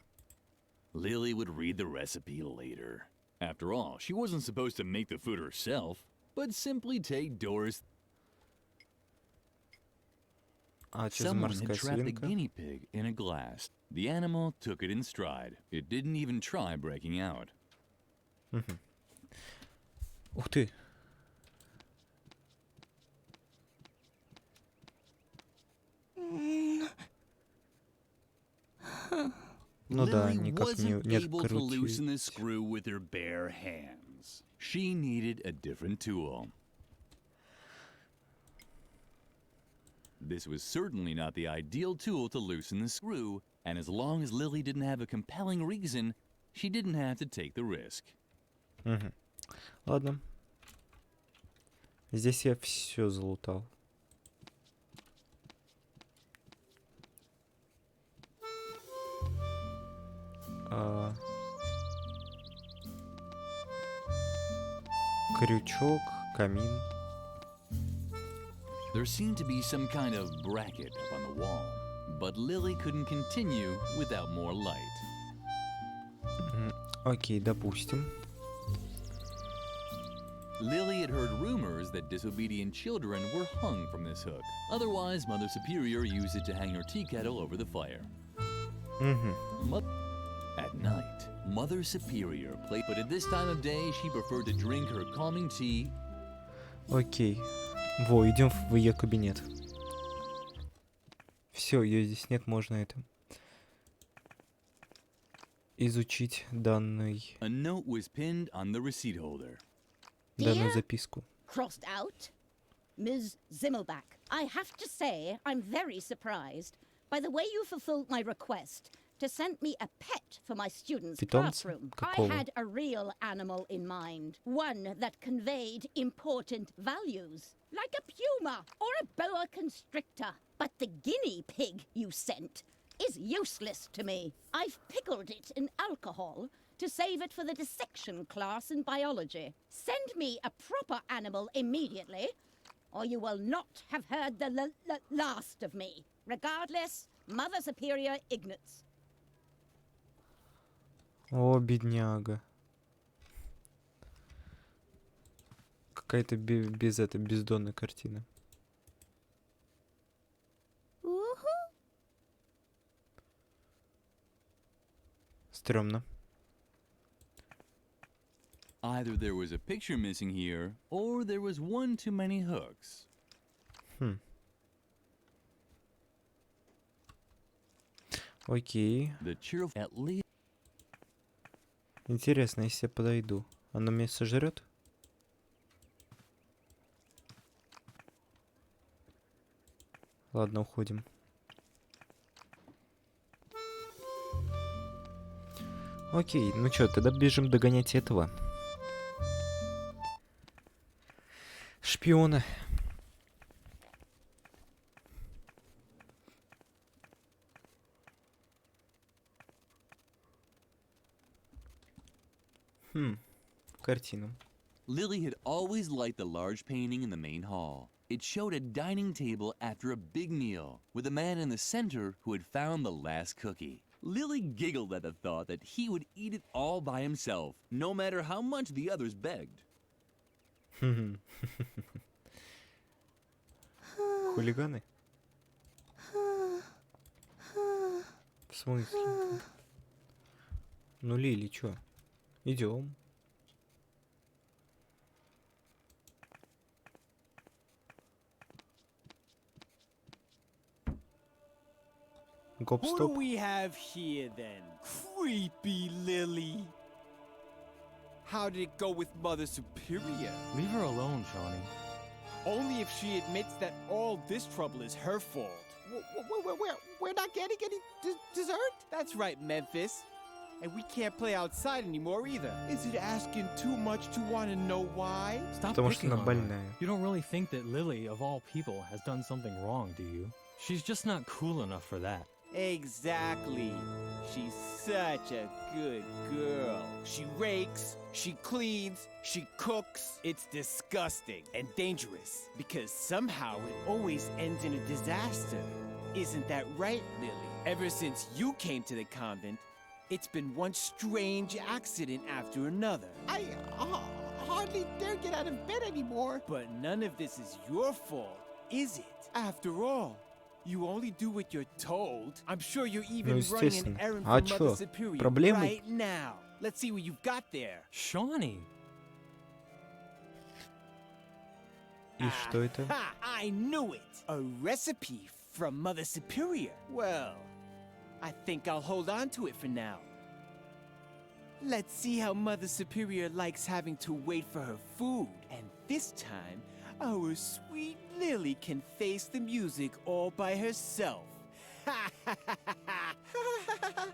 Lily would read the recipe later. After all, she wasn't supposed to make the food herself, but simply take Doris. А, чё за Someone морская had trapped a свинка? guinea pig in a glass. The animal took it in stride. It didn't even try breaking out. Ух ты! Ну да, Lily никак не wasn't able to loosen the открутить. screw with her bare hands. She needed a different tool. This was certainly not the ideal tool to loosen the screw, and as long as Lily didn't have a compelling reason, she didn't have to take the risk. Ладно. Здесь я все залутал. Крючок, камин. There seemed to be some kind of bracket up on the wall, but Lily couldn't continue without more light. Окей, допустим. Lily had heard rumors that disobedient children were hung from this hook. Otherwise, Mother Superior used it to hang her tea kettle over the fire. At night, Mother Superior played, but at this time of day, she preferred to drink her calming tea. Окей. Во, идем в ее кабинет. Все, ее здесь нет, можно это изучить данный, A note was pinned on the receipt holder. данную Dear записку. Crossed out, Ms. Zimmelbach. I have to say, I'm very surprised by the way you fulfilled my request to send me a pet for my students' Питомца? classroom. Какого? I had a real animal in mind, one that conveyed important values, like a puma or a boa constrictor. But the guinea pig you sent is useless to me. I've pickled it in alcohol to save it for the dissection class in biology. Send me a proper animal immediately, or you will not have heard the last of me. Regardless, Mother Superior Ignatz. О, бедняга. Какая-то бездонная картина. Стрёмно. Either there was a picture missing here, or there was one too many hooks. Окей. The cheerful at least. Интересно, если я подойду, оно меня сожрет? Ладно, уходим. Окей, ну чё, тогда бежим догонять этого шпиона. Картину. Lily had always liked the large painting in the main hall. It showed a dining table after a big meal, with a man in the center who had found the last cookie. Lily giggled at the thought that he would eat it all by himself, no matter how much the others begged. Хулиганы? В смысле? Ну, Лили, чё? Идем. Who do Гоп-стоп. we have here then? Creepy Lily. How did it go with Mother Superior? Leave her alone, Shawnee. Only if she admits that all this trouble is her fault. We're not getting any dessert? That's right, Memphis. And we can't play outside anymore either. Is it asking too much to want to know why? Stop Потому что picking она on her. больная. You don't really think that Lily, of all people, has done something wrong, do you? She's just not cool enough for that. Exactly. She's such a good girl. She rakes, she cleans, she cooks. It's disgusting and dangerous because somehow it always ends in a disaster. Isn't that right, Lily? Ever since you came to the convent, it's been one strange accident after another. I hardly dare get out of bed anymore. But none of this is your fault, is it? After all, you only do what you're told. I'm sure you're even running an естественно. errand А for Mother чё? Superior Проблемы? right now. Let's see what you've got there. Shawnee! И что это? Ha! I knew it! A recipe from Mother Superior. Well, I think I'll hold on to it for now. Let's see how Mother Superior likes having to wait for her food. And this time, our sweet Lily can face the music all by herself.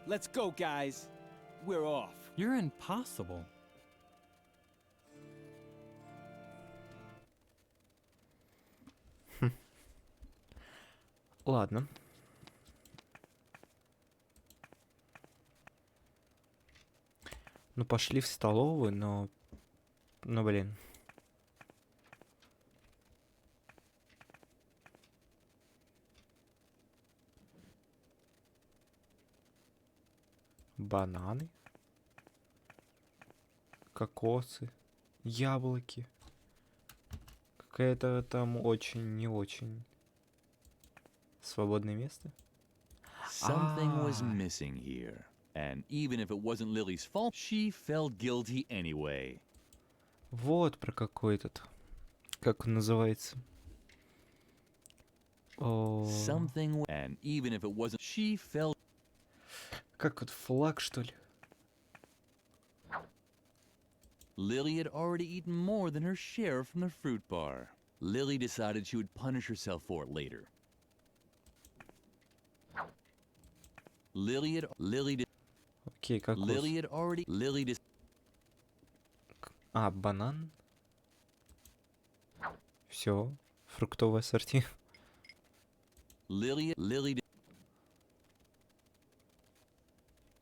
Let's go, guys. We're off. You're impossible. Ладно. Ну, пошли в столовую, но... Ну, блин. Бананы. Кокосы. Яблоки. Какое-то там очень, не очень... Свободное место? Something was missing here. And even if it wasn't Lily's fault, she felt guilty anyway. Вот про какой этот. Как он называется? О, Something, and even if it wasn't, she felt. как вот флаг, что ли? Lily had already eaten more than her share from the fruit bar. Lily decided she would punish herself for it later. Окей, кокос. А, банан? Все, фруктовое ассорти.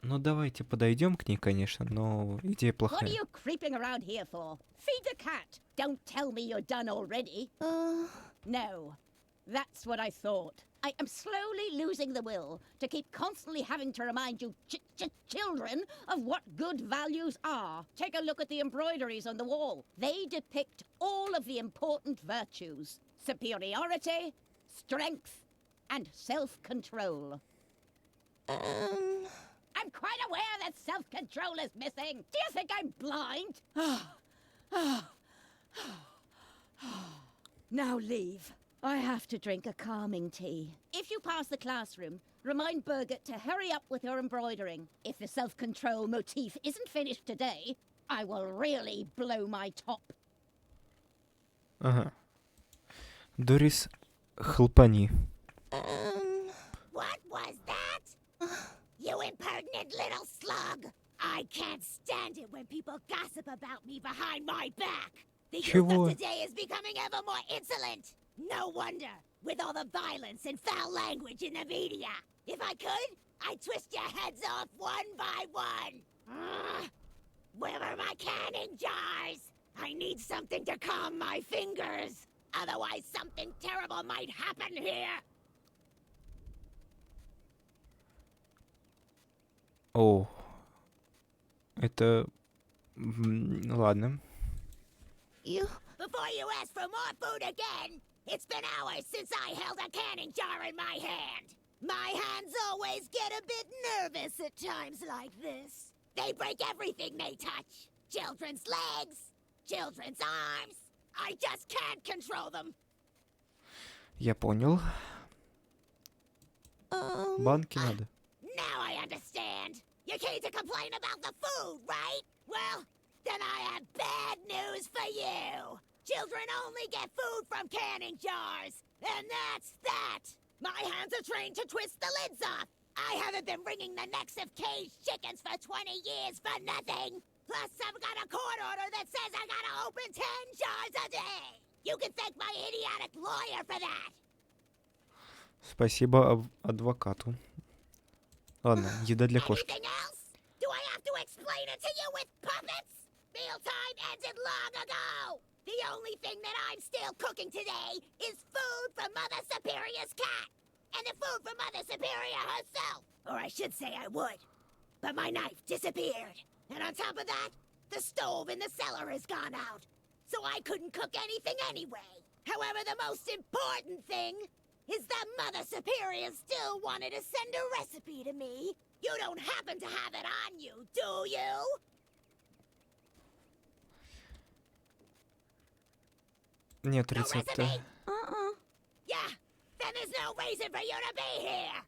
Ну давайте подойдем к ней, конечно, но идея What are плохая. you creeping around here for? Feed the cat. Don't tell me you're done already. No, that's what I thought. I am slowly losing the will to keep constantly having to remind you children of what good values are. Take a look at the embroideries on the wall. They depict all of the important virtues. Superiority, strength, and self-control. I'm quite aware that self-control is missing. Do you think I'm blind? Now leave. I have to drink a calming tea. If you pass the classroom, remind Birgit to hurry up with her embroidering. If the self-control motif isn't finished today, I will really blow my top. Ага. Дорис, хлопани. What was that? You impertinent little slug! I can't stand it when people gossip about me behind my back. The youth of today is becoming ever more insolent. No wonder, with all the violence and foul language in the media. If I could, I'd twist your heads off one by one. Where are my canning jars? I need something to calm my fingers. Otherwise, something terrible might happen here. О, это... Ладно. Before you ask for more food again, it's been hours since I held a canning jar in my hand. My hands always get a bit nervous at times like this. They break everything they touch. Children's legs, children's arms. I just can't control them. Я понял. Банки надо. Now I understand. You came to complain about the food, right? Well, then I have bad news for you. Children only get food from canning jars. And that's that. My hands are trained to twist the lids off. I haven't been wringing the necks of caged chickens for 20 years for nothing. Plus, I've got a court order that says I gotta open 10 jars a day. You can thank my idiotic lawyer for that. Спасибо адвокату. Ладно, еда для кошки. Anything else? Do I have to explain it to you with puppets? Mealtime ended long ago. The only thing that I'm still cooking today is food for Mother Superior's cat. And the food for Mother Superior herself. Or I should say I would. But my knife disappeared. And on top of that, the stove in the cellar has gone out. So I couldn't cook anything anyway. However, the most important thing is that Mother Superior still wanted to send a recipe to me. You don't happen to have it on you, do you? Нет рецепта. Yeah, then there's no reason for you to be here.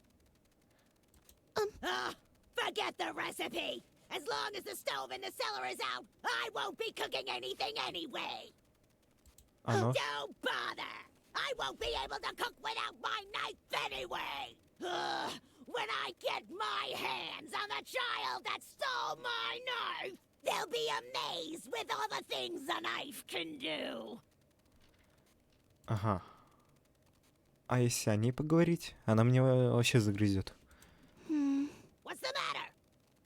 Forget the recipe. As long as the stove in the cellar is out, I won't be cooking anything anyway. Don't bother. I won't be able to cook without my knife anyway. When I get my hands on the child that stole my knife, they'll be amazed with all the things a knife can do. Ага. А если о ней поговорить, она мне вообще загрызет. What's the matter?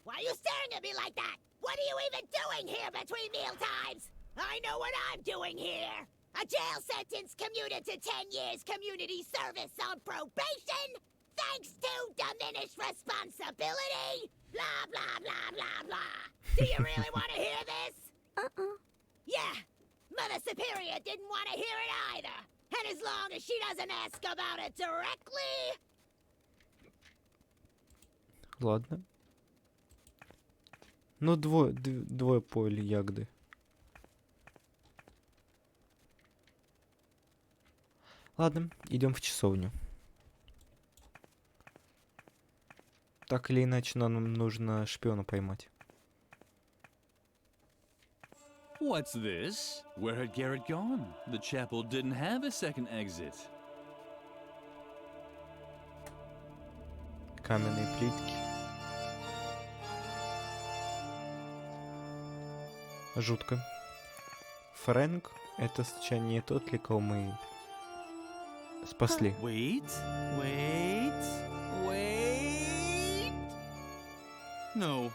Why are you staring at me like that? What are you even doing here between meal times? I know what I'm doing here. A jail sentence commuted to 10 years community service on probation, thanks to diminished responsibility. Blah, blah, blah, blah, blah. Do you really want to hear this? Yeah, Mother Superior didn't want to hear it either. And as long as she doesn't ask about it directly... Ладно. Ну, двое поели ягоды. Ладно, идем в часовню. Так или иначе, нам нужно шпиона поймать. What's this? Where had Garrett gone? The chapel didn't have a second exit. Каменные плитки. Жутко. Фрэнк — это случайно не тот ли, кого мы спасли? Wait. No,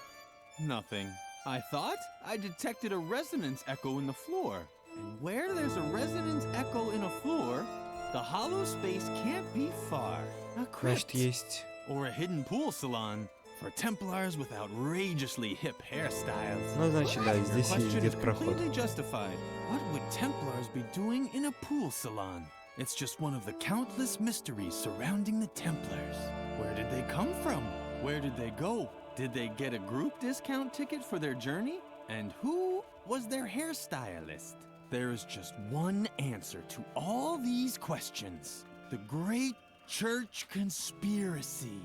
nothing. I thought I detected a resonance echo in the floor. And where there's a resonance echo in a floor, the hollow space can't be far. A Значит, crypt. есть... Or a hidden pool salon for Templars with outrageously hip hairstyles. Ну, значит, да, Your здесь есть question is где-то проход. completely justified. What would Templars be doing in a pool salon? It's just one of the countless mysteries surrounding the Templars. Where did they come from? Where did they go? Did they get a group discount ticket for their journey? And who was their hairstylist? There is just one answer to all these questions. The Great Church Conspiracy.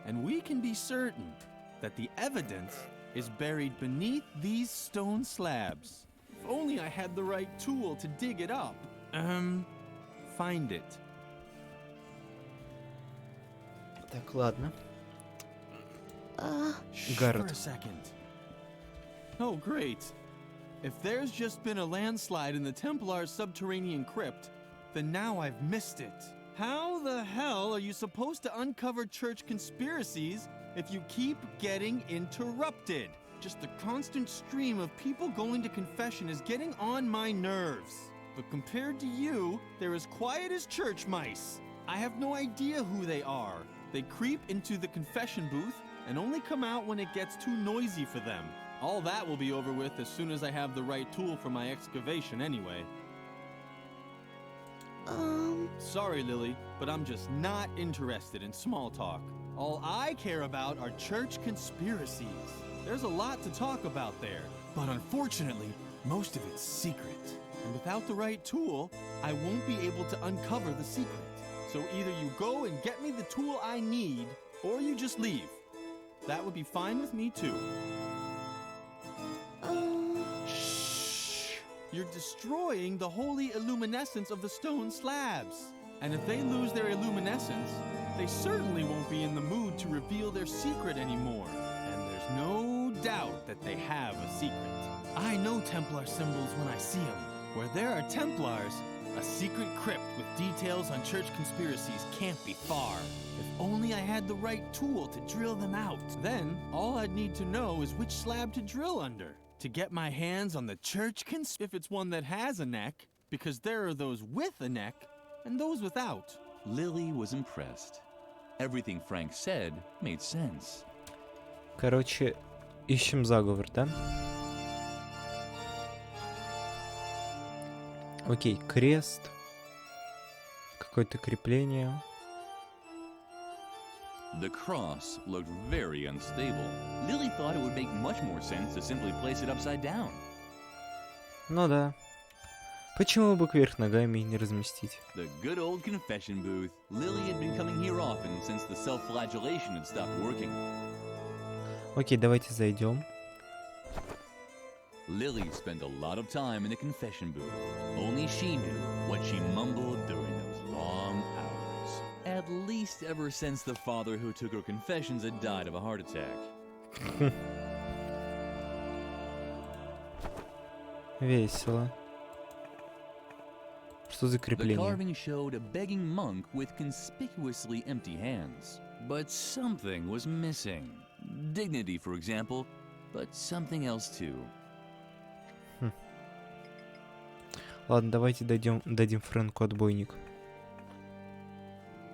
And we can be certain that the evidence is buried beneath these stone slabs. If only I had the right tool to dig it up. Find it. Так, ладно. Shh, Garrett. for a second. Oh, great. If there's just been a landslide in the Templar's subterranean crypt, then now I've missed it. How the hell are you supposed to uncover church conspiracies if you keep getting interrupted? Just the constant stream of people going to confession is getting on my nerves. But compared to you, they're as quiet as church mice. I have no idea who they are. They creep into the confession booth and only come out when it gets too noisy for them. All that will be over with as soon as I have the right tool for my excavation anyway. Sorry, Lily, but I'm just not interested in small talk. All I care about are church conspiracies. There's a lot to talk about there, but unfortunately, most of it's secret. And without the right tool, I won't be able to uncover the secret. So either you go and get me the tool I need, or you just leave. That would be fine with me too. Shh! You're destroying the holy illuminescence of the stone slabs. And if they lose their illuminescence, they certainly won't be in the mood to reveal their secret anymore. And there's no doubt that they have a secret. I know Templar symbols when I see them. Where there are Templars, a secret crypt with details on church conspiracies can't be far. If only I had the right tool to drill them out. Then, all I'd need to know is which slab to drill under. To get my hands on the church if it's one that has a neck, because there are those with a neck and those without. Lily was impressed. Everything Frank said made sense. Короче, ищем заговор, да? Окей, крест. Какое-то крепление. The cross looked very unstable. Lily thought it would make much more sense to simply place it upside down. Ну да. Почему бы кверх ногами не разместить? The good old confession booth. Lily had been coming here often since the self-flagellation had stopped working. Окей, давайте зайдем. Lily spent a lot of time in the confession booth. Only she knew what she mumbled during those long hours. At least ever since the father who took her confessions had died of a heart attack. Весело. Что за The крепление? carving showed a begging monk with conspicuously empty hands. But something was missing. Dignity, for example, but something else too. Ладно, давайте дадим Фрэнку отбойник.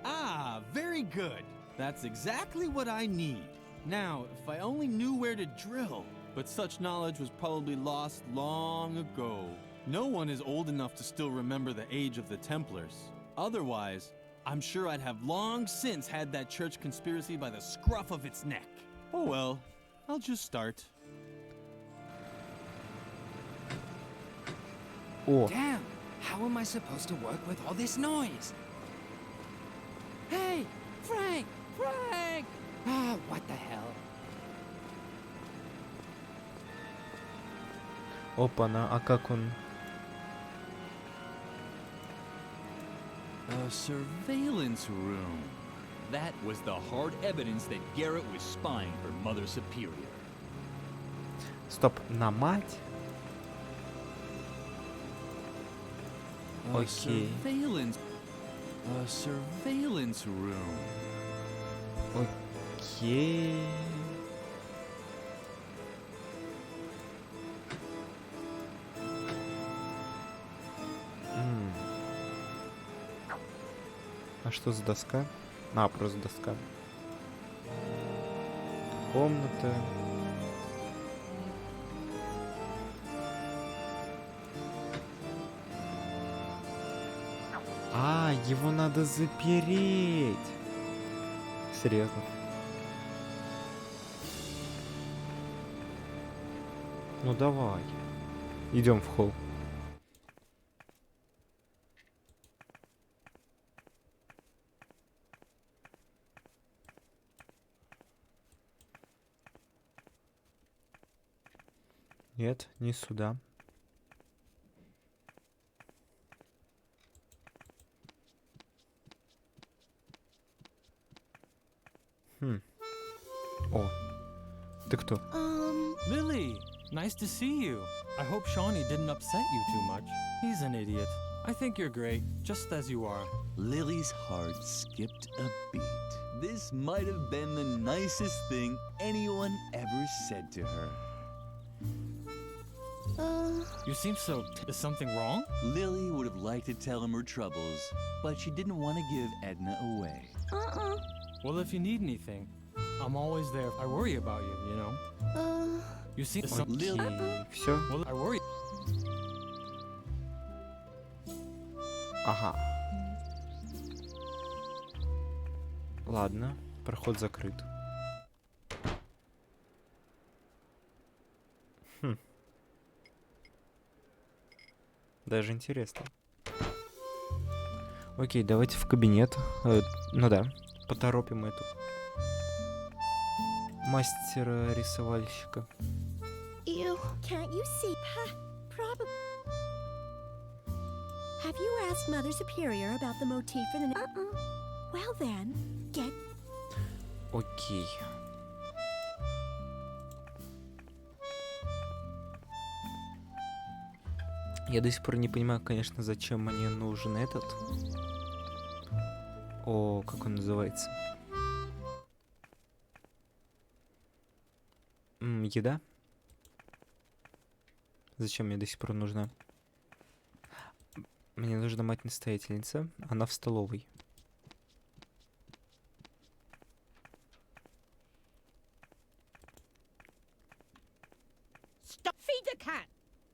Ah, very good. That's exactly what I need. Now, if I only knew where to drill. But such knowledge was probably lost long ago. No one is old enough to still remember the age of the Templars. Otherwise, I'm sure I'd have long since had that church conspiracy by the scruff of its neck. Oh well, I'll just start. О, Damn! How am I supposed to work with all this noise? Hey! Frank! Frank! Ah, what the hell? опа-на, а как он? A surveillance room. That was the hard evidence that Garrett was spying for Mother Superior. Стоп, на мать? A Окей. surveillance room. Окей. А что за доска? А, просто доска. Комната. А, его надо запереть. Серьезно. Ну давай. Идем в холл. Нет, не сюда. О, ты кто? Lily, nice to see you. I hope Shawnee didn't upset you too much. He's an idiot. I think you're great, just as you are. Lily's heart skipped a beat. This might have been the nicest thing anyone ever said to her. You seem so... Is something wrong? Lily would have liked to tell him her troubles, but she didn't want to give Edna away. Well, if you need anything, I'm always there. I worry about you, you know? You seem... Lily... Все. Well, I worry... Ага. Ладно, проход закрыт. Даже интересно. Окей, давайте в кабинет. Ну да, поторопим эту мастера-рисовальщика. Ew, can't you see? Probably. Have you asked Mother Superior about the motif for the... Well then, get... Окей. Я до сих пор не понимаю, конечно, зачем мне нужен этот. О, как он называется? Еда? Зачем мне до сих пор нужна? Мне нужна мать-настоятельница. Она в столовой. Stop, feed the cat.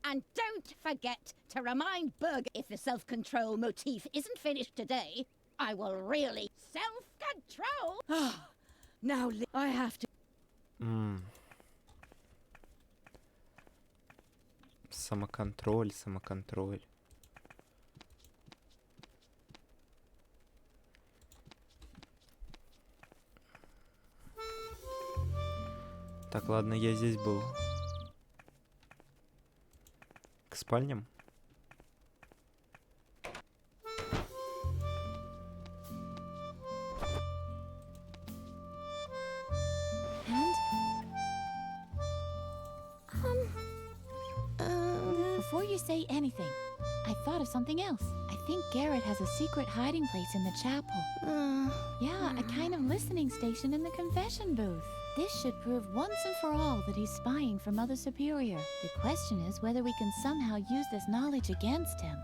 And don't forget to remind Berg if the self-control motif isn't finished today, I will really... Self-control? Now I have to... Самоконтроль, самоконтроль. Так, ладно, я здесь был. К спальням? Before you say anything, I thought of something else. I think Garrett has a secret hiding place in the chapel. Yeah, a kind of listening station in the confession booth. This should prove once and for all that he's spying for Mother Superior. The question is whether we can somehow use this knowledge against him.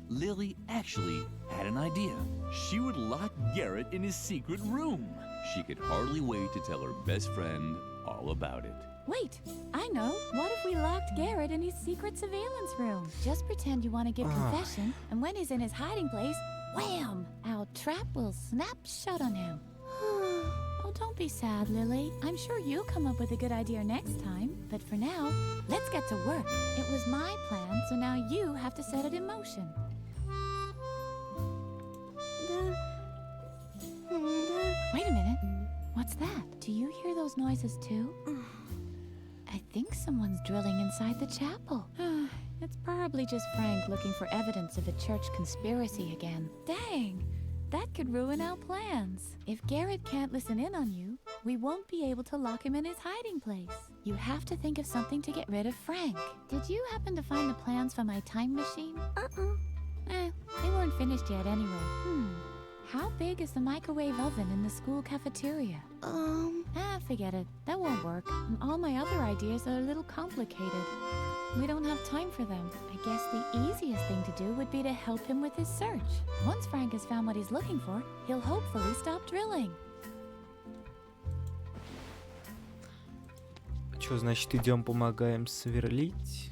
Lily actually had an idea. She would lock Garrett in his secret room. She could hardly wait to tell her best friend all about it. Wait, I know. What if we locked Garrett in his secret surveillance room? Just pretend you want to give confession, and when he's in his hiding place, wham! Our trap will snap shut on him. Oh, don't be sad, Lily. I'm sure you'll come up with a good idea next time. But for now, let's get to work. It was my plan, so now you have to set it in motion. Wait a minute. What's that? Do you hear those noises too? I think someone's drilling inside the chapel. It's probably just Frank looking for evidence of a church conspiracy again. Dang! That could ruin our plans. If Garrett can't listen in on you, we won't be able to lock him in his hiding place. You have to think of something to get rid of Frank. Did you happen to find the plans for my time machine? They weren't finished yet anyway. How big is the microwave oven in the school cafeteria? Forget it. That won't work. And all my other ideas are a little complicated. We don't have time for them. I guess the easiest thing to do would be to help him with his search. Once Frank has found what he's looking for, he'll hopefully stop drilling. Что значит идем помогаем сверлить?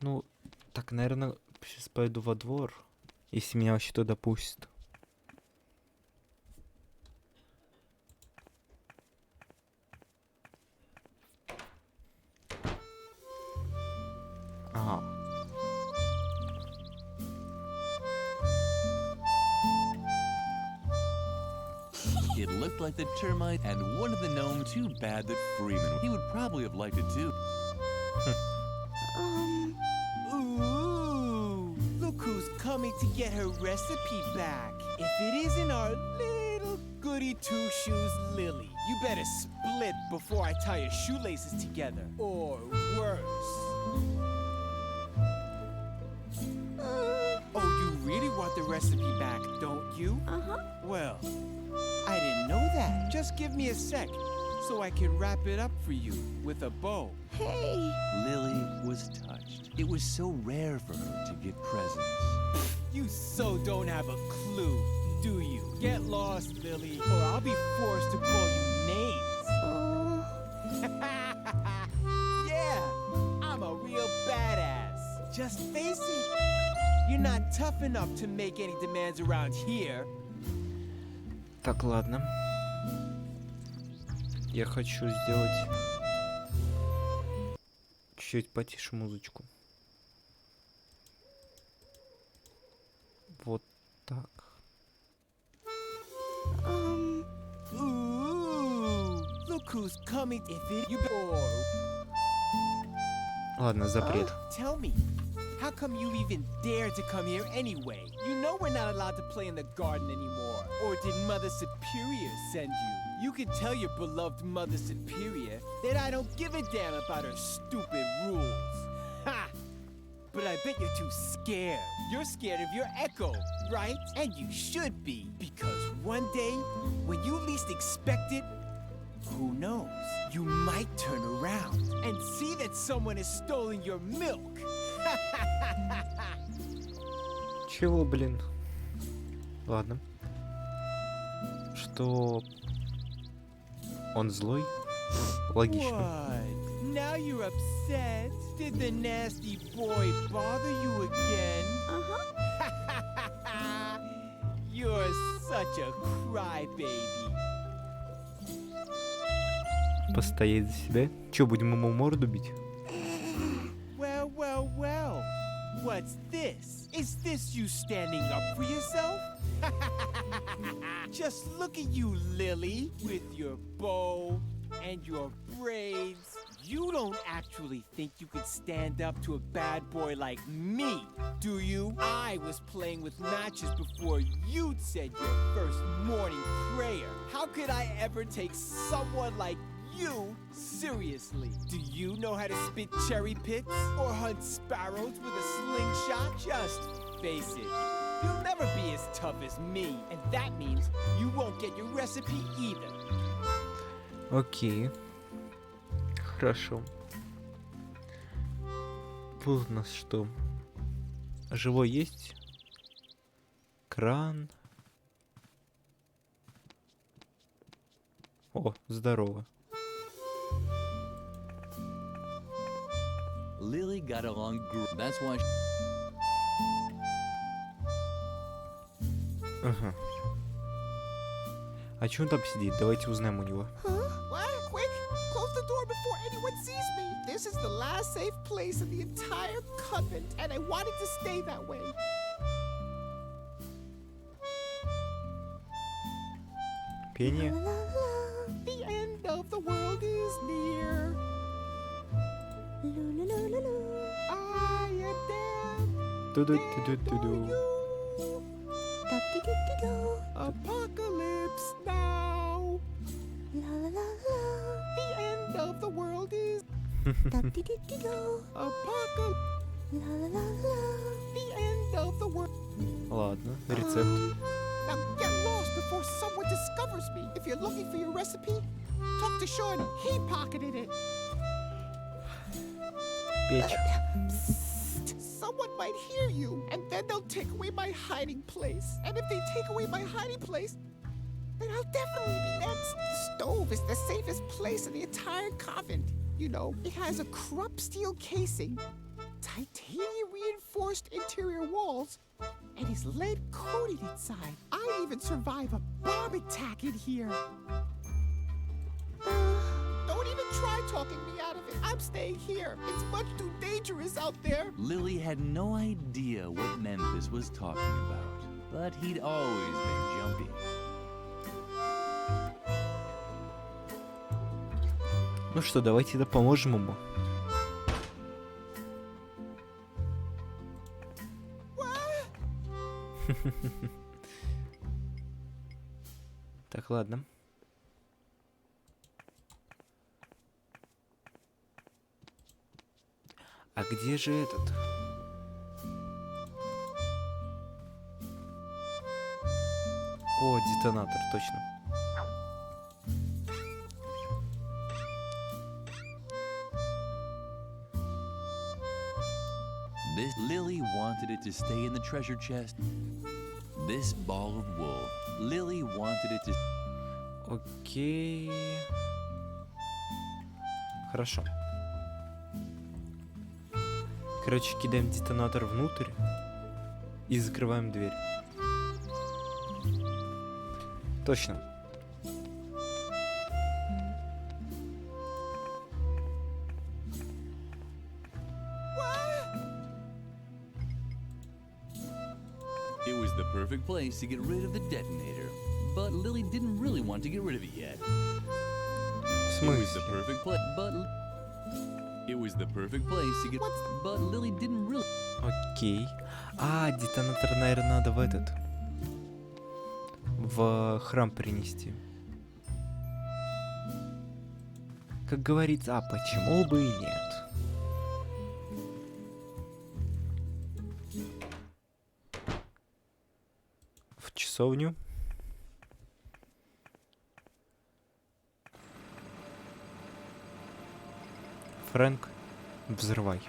Ну, так, наверное, сейчас пойду во двор, если меня вообще туда пустят. It looked like the termite and one of the gnome. Too bad that Freeman. He would probably have liked it too. Ooh, look who's coming to get her recipe back. If it isn't our little goody two-shoes Lily, you better split before I tie your shoelaces together. Or worse. Oh, you really want the recipe back, don't you? Uh-huh. Well, I didn't know that. Just give me a sec so I can wrap it up for you with a bow. Hey. Lily was touched. It was so rare for her to get presents. You so don't have a clue, do you? Get lost, Lily, or I'll be forced to call you names. Yeah, I'm a real badass. Just face it. You're not tough enough to make any demands around here. Так, ладно. Я хочу сделать чуть потише музычку. Вот так. Ooh, look who's coming. If it you Ладно, запрет. Tell me, how come you even dare to come here anyway? You know we're not allowed to play in the garden anymore. Or did Mother Superior send you? You can tell your beloved Mother Superior that I don't give a damn about her stupid rules. Ha! But I bet you're too scared. You're scared of your echo, right? And you should be, because one day, when you least expect it, who knows? You might turn around and see that someone has stolen your milk. Чего, блин? Ладно. Что он злой? Логично. What? Now you're upset? Did the nasty boy bother you again? Uh-huh. You're such a crybaby. Постоять за себя? Че, будем ему морду бить? Well, well, well. What's this? Is this you standing up for yourself? Just look at you, Lily, with your bow and your braids. You don't actually think you could stand up to a bad boy like me, do you? I was playing with matches before you'd said your first morning prayer. How could I ever take someone like you seriously? Do you know how to spit cherry pits or hunt sparrows with a slingshot? Just face it. You'll never be as tough as me, and that means you won't get your recipe either. Окей. Хорошо. Тут у нас что? Живой есть? Кран. О, здорово. Lily got along great. That's why Ага. А чё он там сидит? Давайте узнаем у него. What? Quick! Close the door before anyone sees me! This is the last safe place in the entire convent, and I want it to stay that way. Пение. The end of the world is near. I am dead. Ту-ду-ту-ду-ту-ду. Apocalypse now. The end of the world is. Apocalypse. The end of the world. Ладно, рецепт. Now get lost before someone discovers me. If you're looking for your recipe, talk to Shawnee. He pocketed it. Печь. Someone might hear you, and then they'll take away my hiding place. And if they take away my hiding place, then I'll definitely be next. The stove is the safest place in the entire convent. You know, it has a Krupp steel casing, titanium reinforced interior walls, and is lead coated inside. I'd even survive a bomb attack in here. Don't even try talking me out of it. I'm staying here. It's much too dangerous out there. Lily had no idea what Memphis was talking about, but he'd always been jumpy. Ну что, давайте да поможем ему. Так, ладно. А где же этот? О, детонатор, точно. This Lily wanted it to stay in the treasure chest. This ball of wool. Lily wanted it to... Окей. Хорошо. Короче, кидаем детонатор внутрь и закрываем дверь. Точно. It was the perfect place to get rid of the detonator. But Lily didn't really want to get rid of it yet. В It was the смысле? perfect place, but... It was the perfect place to get... But Lily didn't really... Окей. А, детонатор, наверное, надо в этот. В храм принести. Как говорится, а почему бы и нет? В часовню. Фрэнк, взрывай.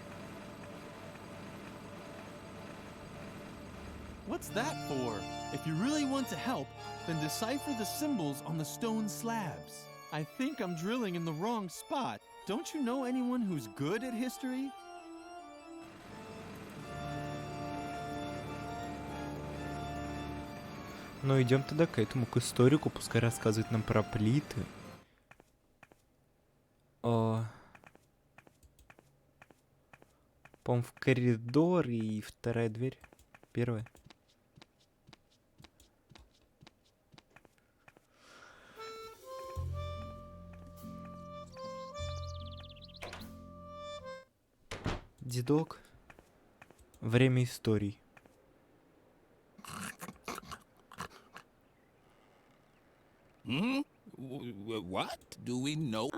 What's that for? If you really want to help, then decipher the symbols on the stone slabs. I think I'm drilling in the wrong spot. Don't you know anyone who's good at history? Ну, идем тогда к этому, к историку, пускай рассказывает нам про плиты. По-моему, в коридор и вторая дверь. Первая. Дедок. Время историй. Hmm? What? Do we know?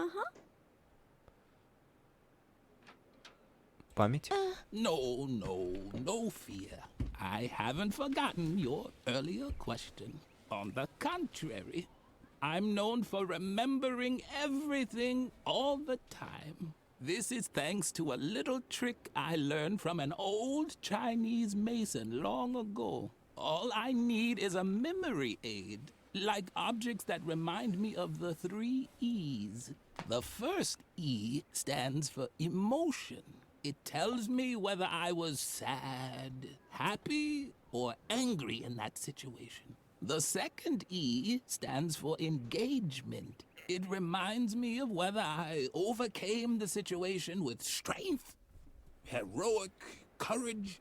Память. No fear. I haven't forgotten your earlier question. On the contrary, I'm known for remembering everything all the time. This is thanks to a little trick I learned from an old Chinese mason long ago. All I need is a memory aid, like objects that remind me of the 3 E's. The first E stands for emotion. It tells me whether I was sad, happy, or angry in that situation. The second E stands for engagement. It reminds me of whether I overcame the situation with strength, heroic courage,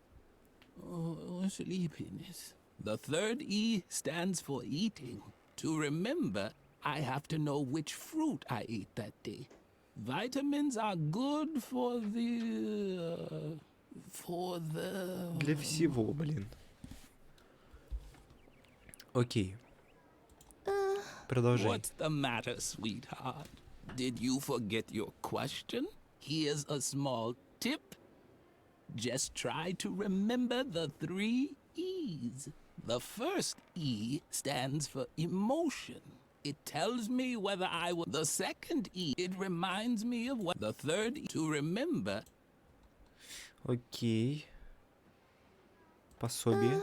or sleepiness. The third E stands for eating. To remember, I have to know which fruit I ate that day. Vitamins are good for the... Для всего, блин. Окей. Продолжай. What's the matter, sweetheart? Did you forget your question? Here's a small tip. Just try to remember the 3 E's. The first E stands for emotion. It tells me whether I was... The second E, it reminds me of what... The third E, to remember... Окей. Пособие.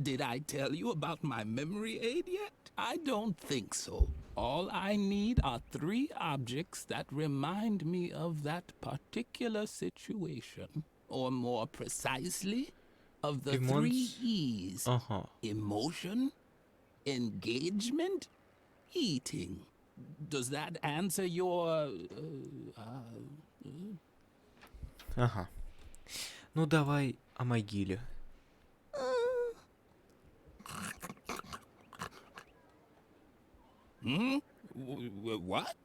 Did I tell you about my memory aid yet? I don't think so. All I need are 3 objects that remind me of that particular situation. Or more precisely, of the 3 E's. Emotion, engagement, eating. Does that answer your... Ага. Ну давай о могиле. Hmm? What?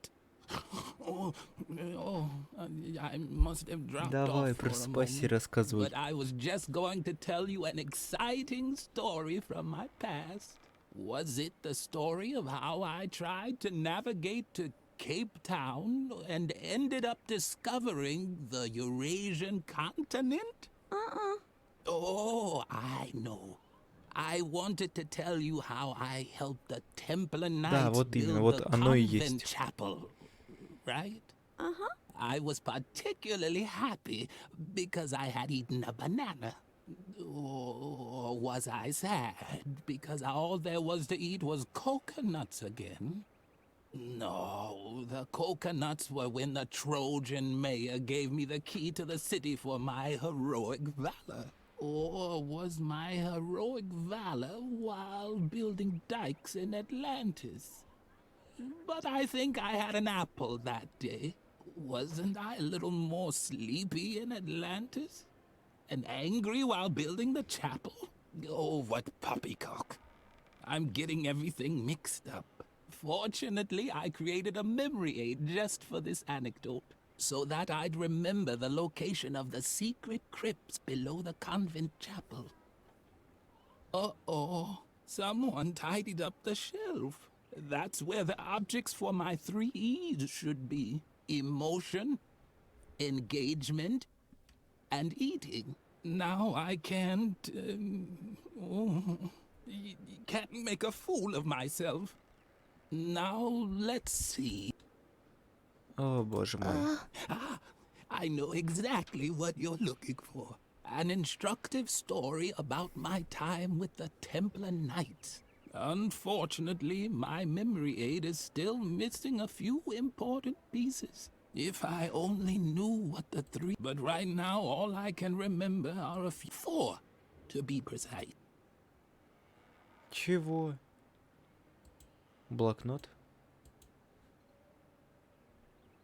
I must have dropped Давай, off for a просыпайся и moment. рассказывай. But I was just going to tell you an exciting story from my past. Was it the story of how I tried to navigate to Cape Town and ended up discovering the Eurasian continent? Oh, I know. I wanted to tell you how I helped the Templar Knights вот именно, build вот the оно и convent есть. chapel, right? I was particularly happy because I had eaten a banana. Or was I sad because all there was to eat was coconuts again? No, the coconuts were when the Trojan mayor gave me the key to the city for my heroic valor. Or was my heroic valor while building dikes in Atlantis? But I think I had an apple that day. Wasn't I a little more sleepy in Atlantis? And angry while building the chapel? Oh, what poppycock. I'm getting everything mixed up. Fortunately, I created a memory aid just for this anecdote, so that I'd remember the location of the secret crypts below the convent chapel. Uh-oh, someone tidied up the shelf. That's where the objects for my 3 E's should be. Emotion, engagement, and eating. Now I can't make a fool of myself. Now let's see. О, боже мой. I know exactly what you're looking for. An instructive story about my time with the Templar Knights. Unfortunately, my memory aid is still missing a few important pieces. If I only knew what the 3... But right now, all I can remember are a few... 4, to be precise. Чего? Блокнот.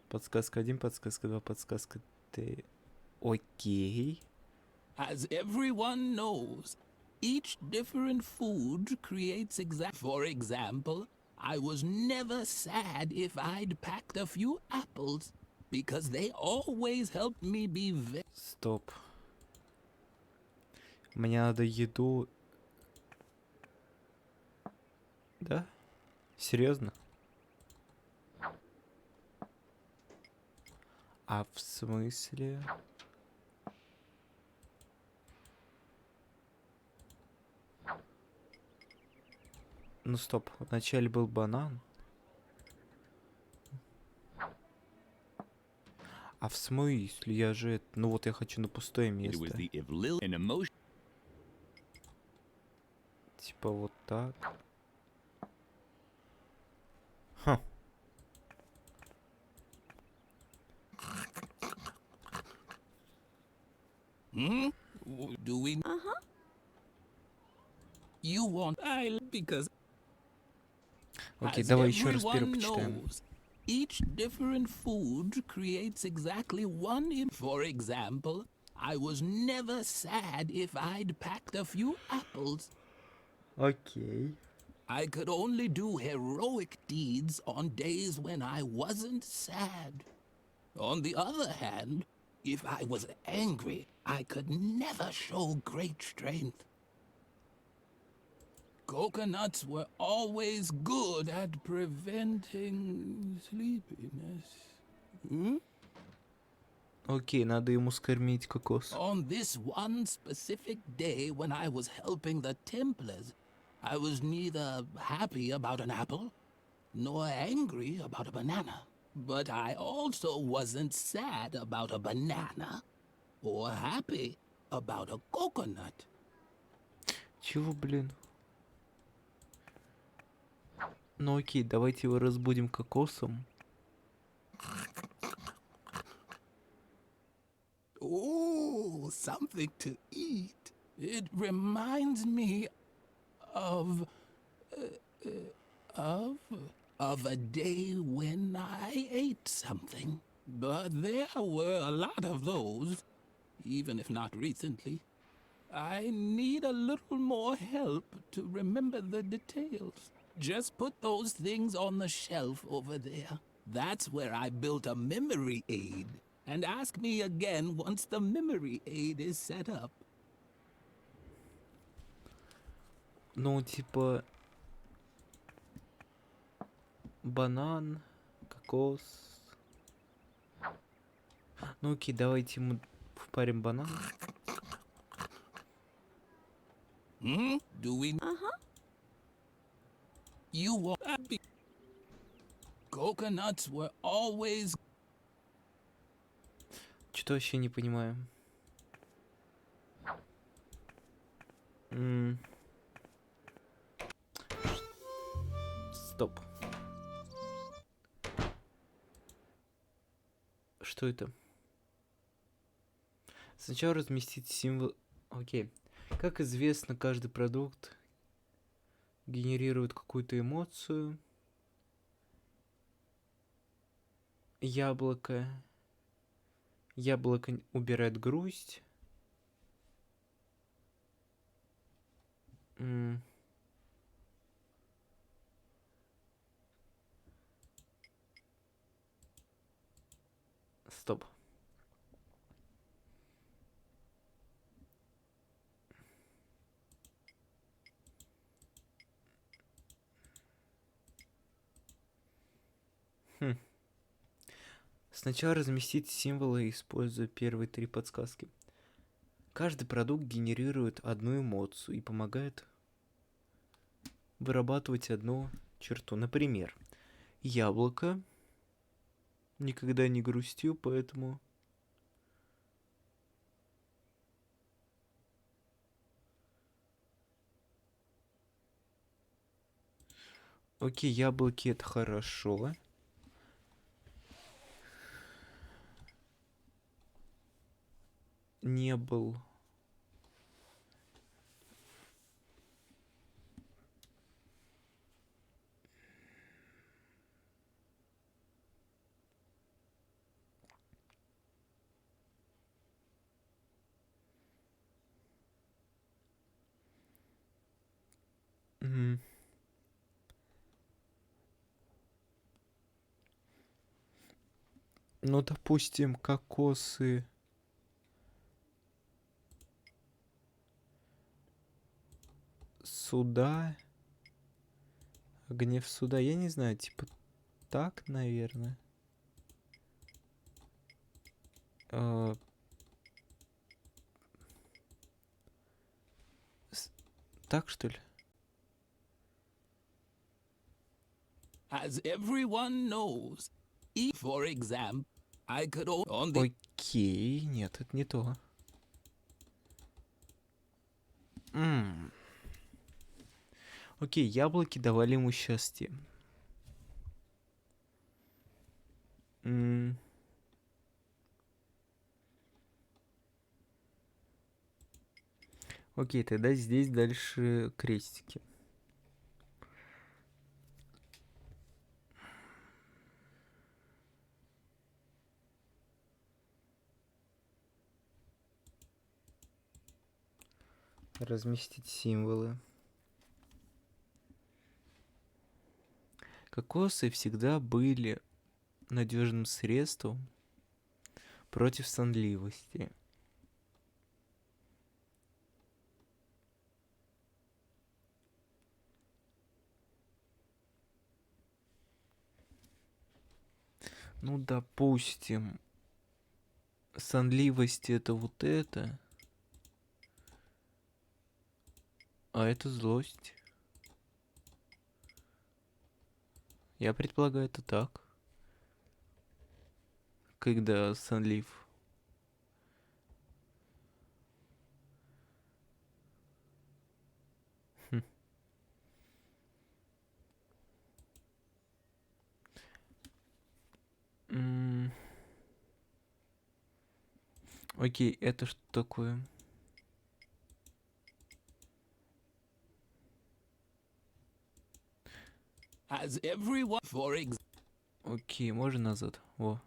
Подсказка 1, подсказка 2, подсказка 3. Окей. As everyone knows, each different food creates For example, I was never sad if I'd packed a few apples, because they always helped me be Стоп. Мне надо еду... Да? Серьезно? А в смысле? Ну стоп, вначале был банан. А в смысле? Я же... Ну вот я хочу на пустое место. Типа вот так. Ха. Do we? You want because. Окей, давай еще раз первый почитаем. Each different food creates exactly one. For example, I was never sad if I'd packed a few apples. Окей. I could only do heroic deeds on days when I wasn't sad. On the other hand, if I was angry, I could never show great strength. Coconuts were always good at preventing sleepiness. Окей, надо ему скормить кокос. On this one specific day when I was helping the Templars, I was neither happy about an apple nor angry about a banana. But I also wasn't sad about a banana or happy about a coconut. Чего, блин? Ну окей, давайте его разбудим кокосом. Oh, something to eat. It reminds me of a day when I ate something. But there were a lot of those, even if not recently. I need a little more help to remember the details. Just put those things on the shelf over there. That's where I built a memory aid. And ask me again once the memory aid is set up. Ну, типа... Банан, кокос... Ну окей, давайте ему впарим банан. Do we? You want happy. Coconuts were always. Что-то вообще не понимаю. Стоп. Что это? Сначала разместить символ... Окей. Как известно, каждый продукт генерирует какую-то эмоцию. Яблоко. Яблоко убирает грусть. Стоп. Сначала разместить символы, используя первые 3 подсказки. Каждый продукт генерирует одну эмоцию и помогает вырабатывать одну черту. Например, яблоко никогда не грустил, поэтому... Окей, яблоки это хорошо. Не был. Ну, допустим, кокосы. Суда. Гнев суда. Я не знаю, типа так, наверное. Так, что ли? As everyone knows, for example, I could only. Окей, нет, это не то. Окей, яблоки давали ему счастье. Окей, тогда здесь дальше крестики. Разместить символы. Кокосы всегда были надежным средством против сонливости. Ну, допустим, сонливость это вот это, а это злость. Я предполагаю, это так. Когда сонлив. Окей, это что такое? As everyone, for example. Окей, можно назад. Во.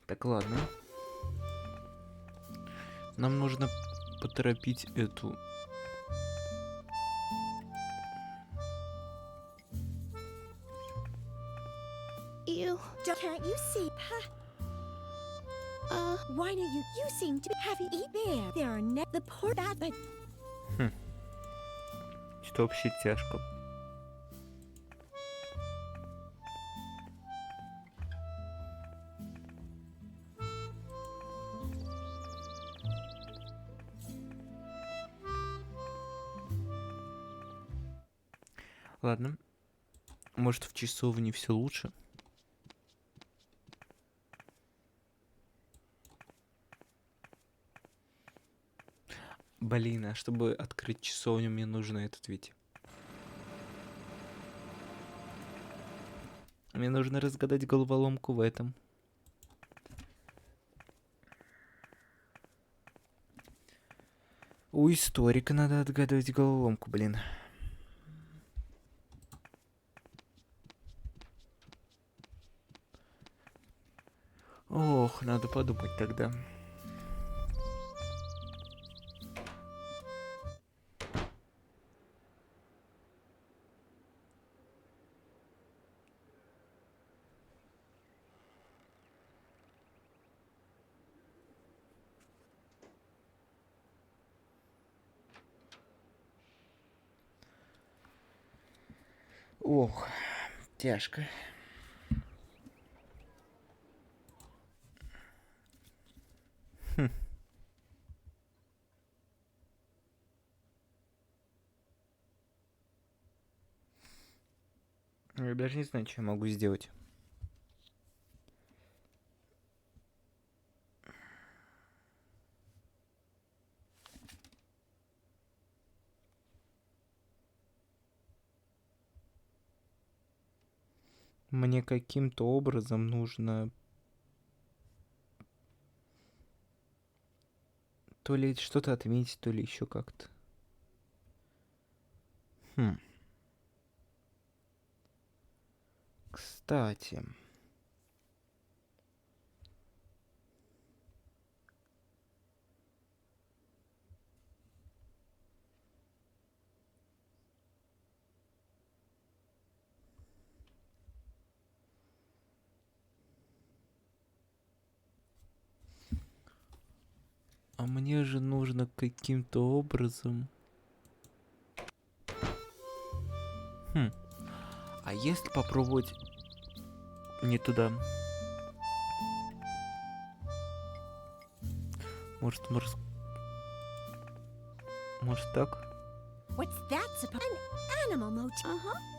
Так, ладно. Нам нужно поторопить эту... Can't you see? Why don't you seem to have you eat there? There are the poor bad, but... Что вообще тяжко. Ладно. Может, в часовне все лучше? Блин, а чтобы открыть часовню, мне нужно этот ведь. Мне нужно разгадать головоломку в этом. У историка надо отгадывать головоломку, блин. Ох, надо подумать тогда. Ох, тяжко. Я даже не знаю, что я могу сделать. Мне каким-то образом нужно то ли что-то отметить, то ли еще как-то. Кстати. А мне же нужно каким-то образом... А если попробовать не туда? Может так? What's that supposed? An animal motif.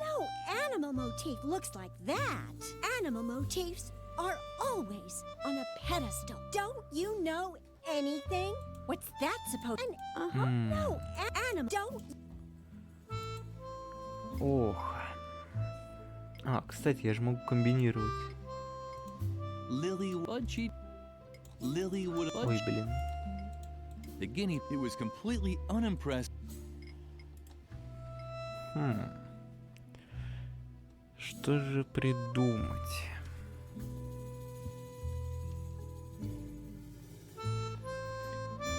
No animal motif looks like that. Animal motifs are always on a pedestal. Don't you know anything? What's that supposed? No animal. Don't. Ох. А, кстати, я же могу комбинировать. Lily would. Ой, блин. The guinea pig was completely unimpressed. Что же придумать?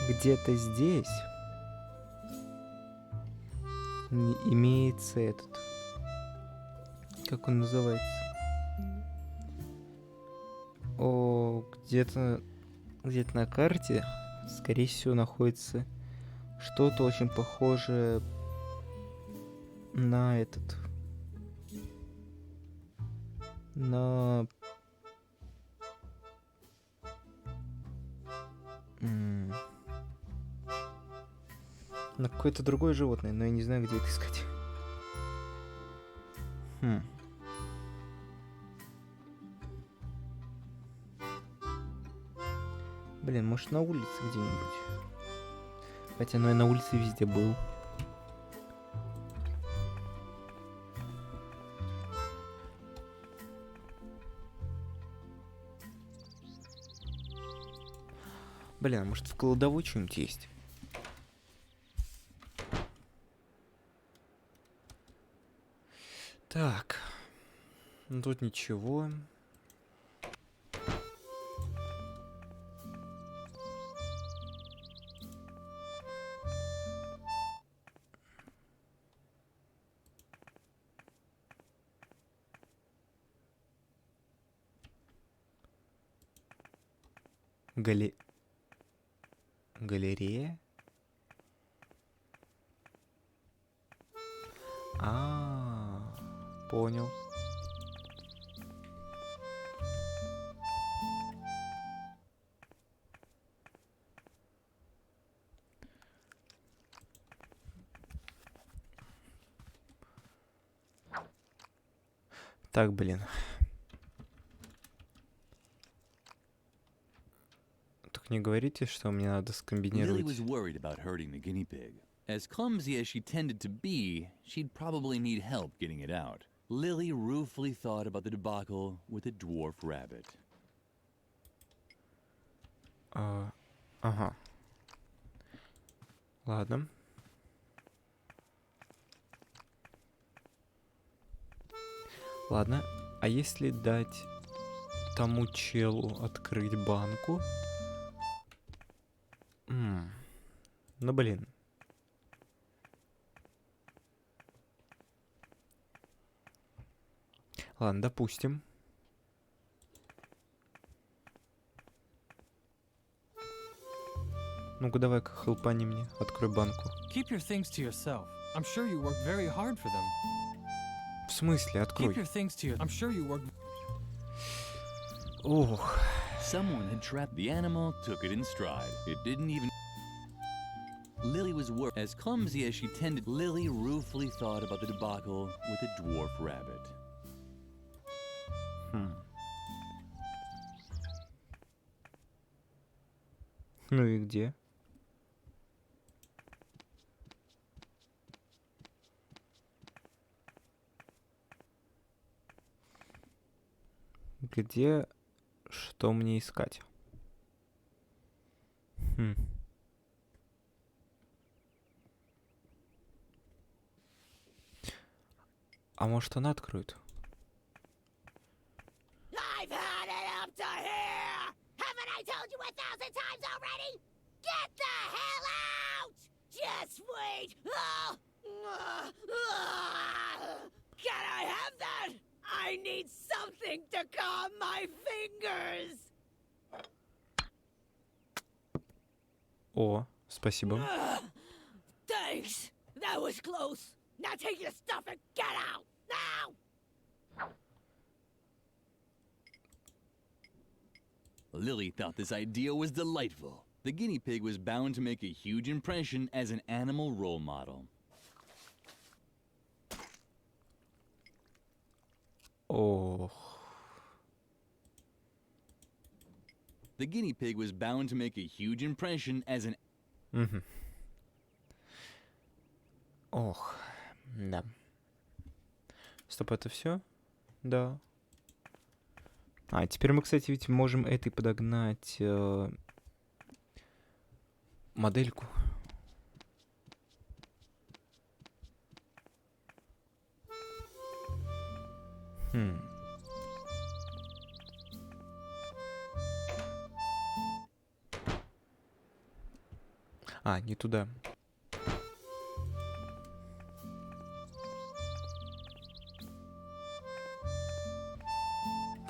Где-то здесь не имеется этот... Как он называется? Где-то на карте, скорее всего, находится что-то очень похожее на этот... На какое-то другое животное, но я не знаю, где это искать. Блин, может на улице где-нибудь? Хотя, ну я на улице везде был. Блин, а может в кладовой что-нибудь есть? Так. Ну тут ничего. Галерея? Понял. Так, блин. Так не говорите, что мне надо Lily скомбинировать. was worried about hurting the guinea pig. As clumsy as she tended to be, she'd probably need help getting it out. Lily ruefully thought about the debacle with the dwarf rabbit. Ага. Ладно. Ладно. А если дать тому челу открыть банку? Ну, блин. Ладно, допустим. Ну-ка, давай-ка, хелпани мне. Открой банку. Keep your things to yourself. I'm sure you worked very hard for them. В смысле? Открой. Keep your things to yourself. I'm sure you worked. Ох. Someone had trapped the animal, took it in stride. It didn't even... Lily was worried. As clumsy as she tended, Lily ruefully thought about the debacle with the dwarf rabbit. Ну и где? Где? Что мне искать? А может, она откроет? I've had it up to here! Haven't I told you 1,000 times already? Get the hell out! Just wait! Can I have that? I need something to calm my fingers! О, спасибо. Thanks! That was close! Now take your stuff and get out! Now! Lily thought this idea was delightful. The guinea pig was bound to make a huge impression as an animal role model. Ох. The guinea pig was bound to make a huge impression as an... Ох, да. Стоп, это все? Да. А, теперь мы, кстати, ведь можем этой подогнать модельку. А, не туда.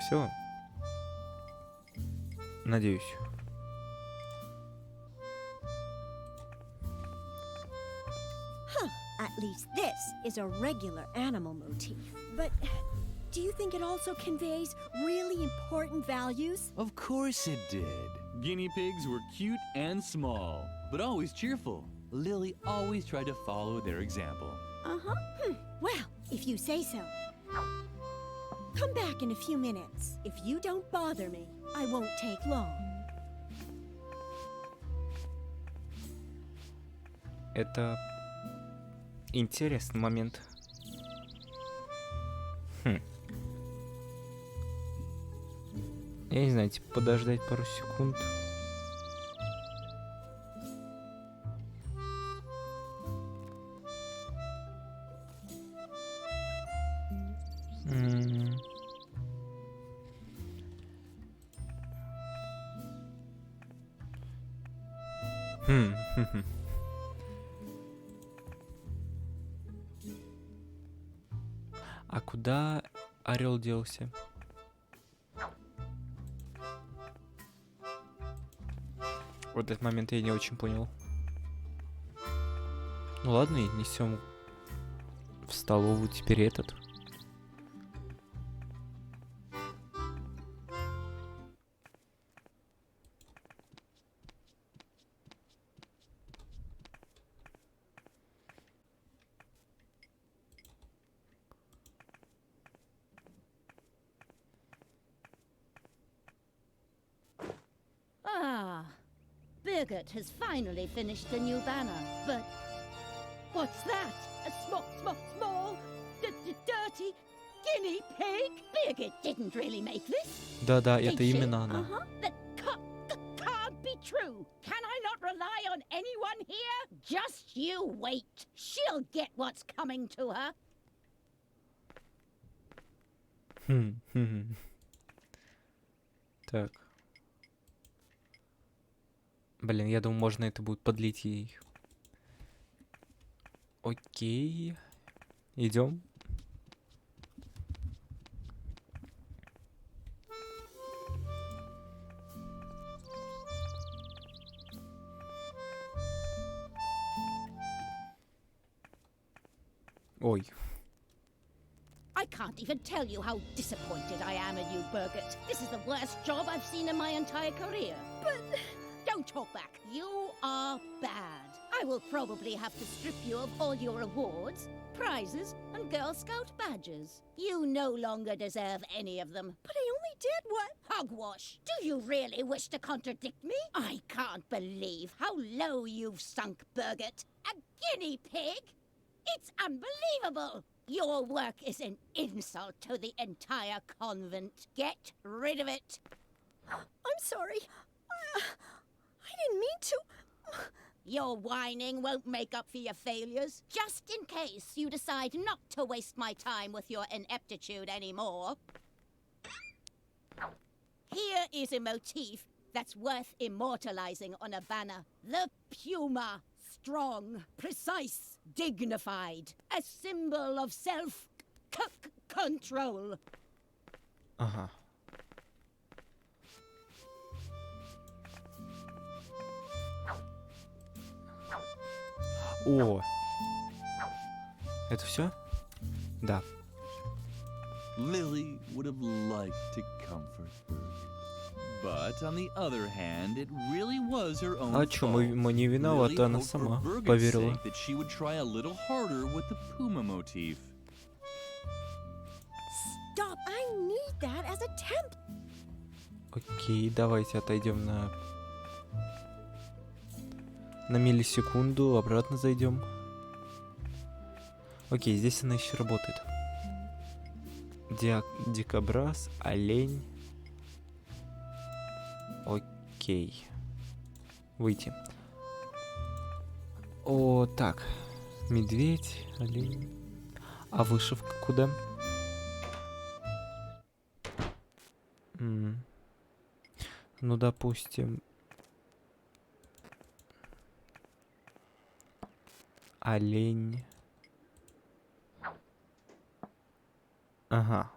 Все. Надеюсь. At least this is a regular animal motif. But do you think it also conveys really important values? Of course it did. Guinea pigs were cute and small, but always cheerful. Lily always tried to follow their example. Well, if you say so. Come back in a few minutes. If you don't bother me, I won't take long. Это интересный момент. Я не знаю, типа подождать пару секунд. А куда орел делся? Вот этот момент я не очень понял. Ну ладно, и несем в столовую теперь этот. Ah, Birgit has finally finished the new banner, but what's that? A small, dirty guinea pig? Birgit didn't really make this. Да-да, did это she? именно она. That can't be true. Can I not rely on anyone here? Just you wait. She'll get what's coming to her. Так. Блин, я думаю, можно это будет подлить ей. Окей. Идем. Ой. I can't even tell you how disappointed I am in you, Birgit. This is the worst job I've seen in my entire career. But don't talk back. You are bad. I will probably have to strip you of all your awards, prizes, and Girl Scout badges. You no longer deserve any of them. But I only did what? Hogwash! Do you really wish to contradict me? I can't believe how low you've sunk, Birgit. A guinea pig? It's unbelievable! Your work is an insult to the entire convent. Get rid of it. I'm sorry. I didn't mean to. Your whining won't make up for your failures. Just in case you decide not to waste my time with your ineptitude anymore. Here is a motif that's worth immortalizing on a banner. The puma. Strong, precise, dignified. A symbol of self-control. Ага. О! Это все? Да. Lily would have liked to comfort Birgit. But on the other hand, it really was her own А чё, мы не виноваты, она сама поверила. that she would try a little harder with the puma motif. Stop! I need that as a temp. Окей, давайте отойдем на миллисекунду, обратно зайдем. Окей, здесь она еще работает. Дикобраз, олень. Окей. Выйти. О, так. Медведь, олень. А вышивка куда? Ну, допустим... Олень. Ага.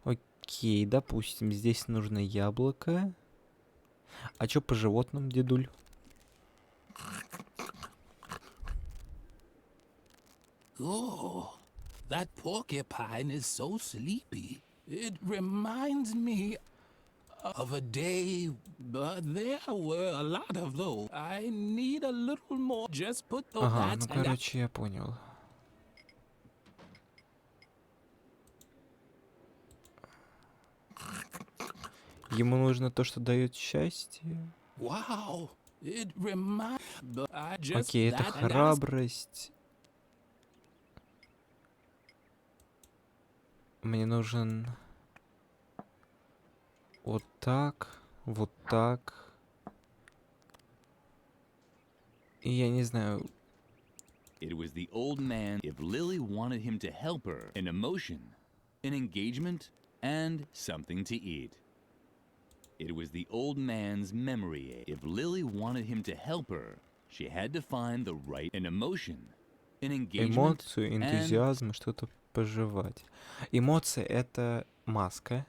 Окей, допустим, здесь нужно яблоко. А чё по животным, дедуль? Oh, that porcupine is so sleepy. It reminds me of a day, but there were a lot of those. I need a little more. Just put those. Ага, ну короче, я понял. Ему нужно то, что дает счастье. Wow, Окей, это храбрость. Мне нужен вот так, вот так. И я не знаю. It was the old man. If Lily wanted him to help her, an emotion, an engagement, and something to eat. It was the old man's memory. If Lily wanted him to help her, She had to find the right an emotion, an engagement, Эмоцию, энтузиазм, что-то пожевать. Эмоция — это маска.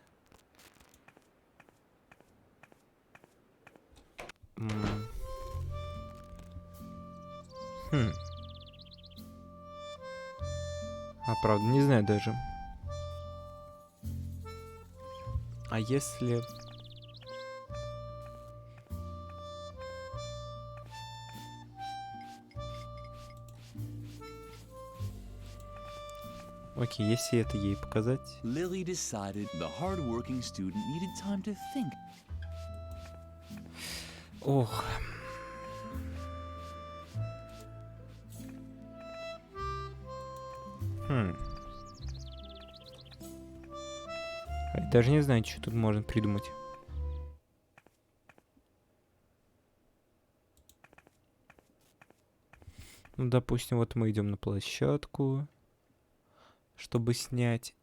А правда, не знаю даже. А если... Окей, если это ей показать. Lily decided the hard-working student needed time to think. Ох. Даже не знаю, что тут можно придумать. Ну, допустим, вот мы идем на площадку. Чтобы снять,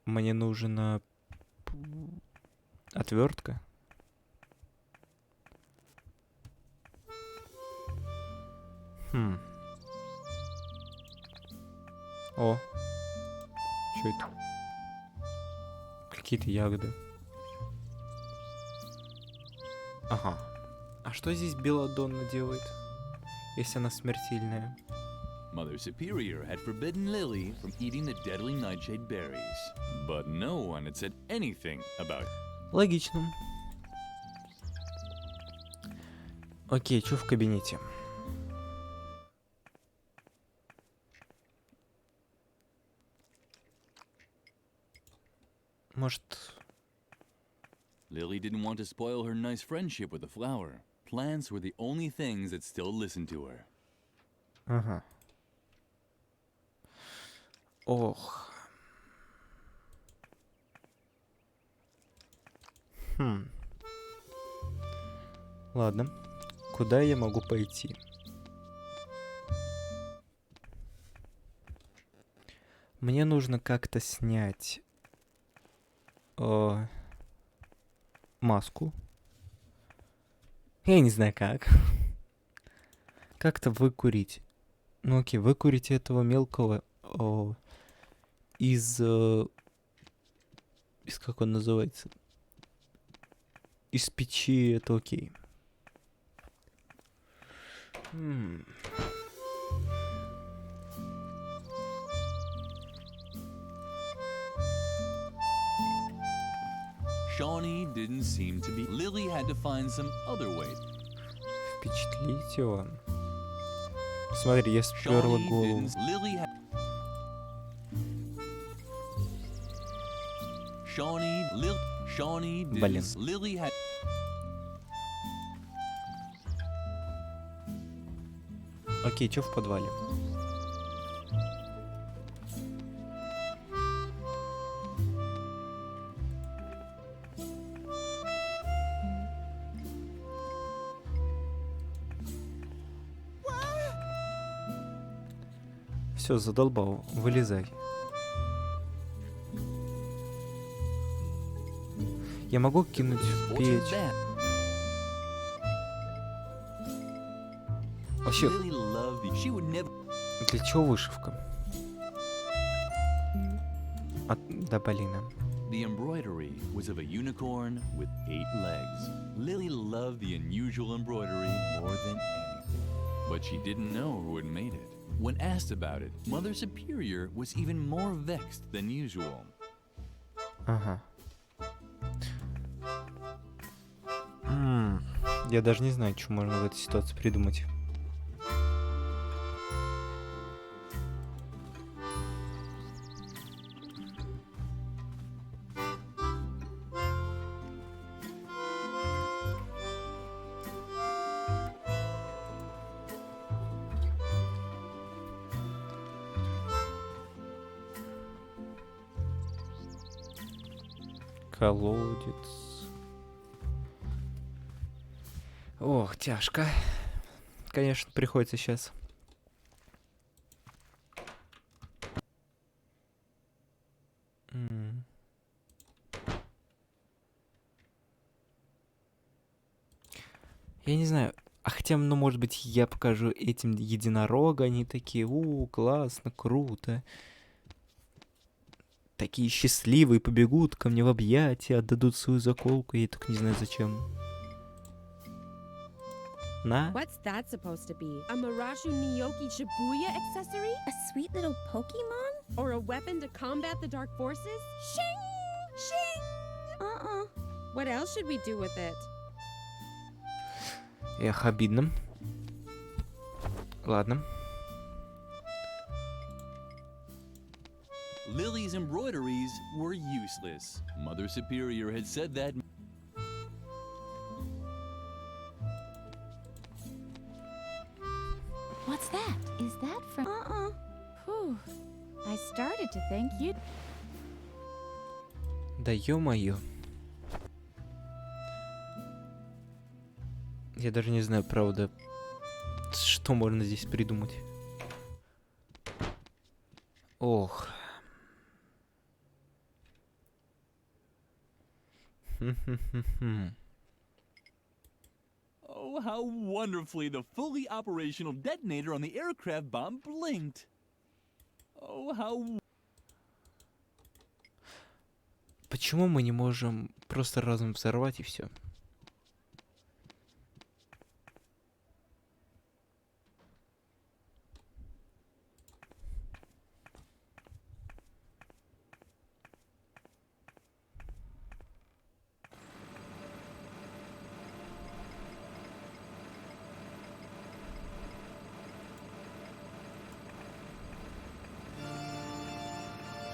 мне нужна отвертка. О, что это? Какие-то ягоды. Ага. А что здесь белладонна делает, если она смертельная? Mother Superior had forbidden Lily from eating the deadly nightshade berries, but no one had said anything about it. Логично. Окей, что в кабинете? Может... Lily didn't want to spoil her nice friendship with the flower. Plants were the only things that still listened to her. Ага. Ох. Ладно. Куда я могу пойти? Мне нужно как-то снять маску. Я не знаю как. Как-то выкурить. Ну окей, выкурить этого мелкого из как он называется? Из печи, это окей. Shawnee didn't seem to be. Lily had to find some other way. Впечатлить его. Смотри, я сперла голову. Lily had. Shawnee didn't. Блин. Lily had. Окей, что в подвале? Все, задолбал. Вылезай. Я могу кинуть в печь. Вообще, для чего вышивка? Да блин. The embroidery was of a unicorn with 8 legs. Lily loved the unusual embroidery more than anything, but she didn't know who had made it. When asked about it, Mother Superior was even more vexed than usual. Ага. Я даже не знаю, что можно в этой ситуации придумать. Колодец. Ох, тяжко. Конечно, приходится сейчас. Я не знаю, А хотя, ну, может быть, я покажу этим единорога, они такие, классно, круто. Такие счастливые, побегут ко мне в объятия, отдадут свою заколку, я только не знаю зачем. На. What's that supposed to be? A Marashu Niyoki Shibuya accessory? A sweet little Pokemon? Or a weapon to combat the dark forces? Shing! Shing! What else should we do with it? Эх, обидно. Ладно. Lily's embroideries were useless. Mother Superior had said that. What's that? Is that from... Whew. I started to think you'd... Да ё-моё. Я даже не знаю, правда, что можно здесь придумать. Ох. Oh, how wonderfully the fully operational detonator on the aircraft bomb blinked. Oh, how... Почему мы не можем просто разом взорвать и все?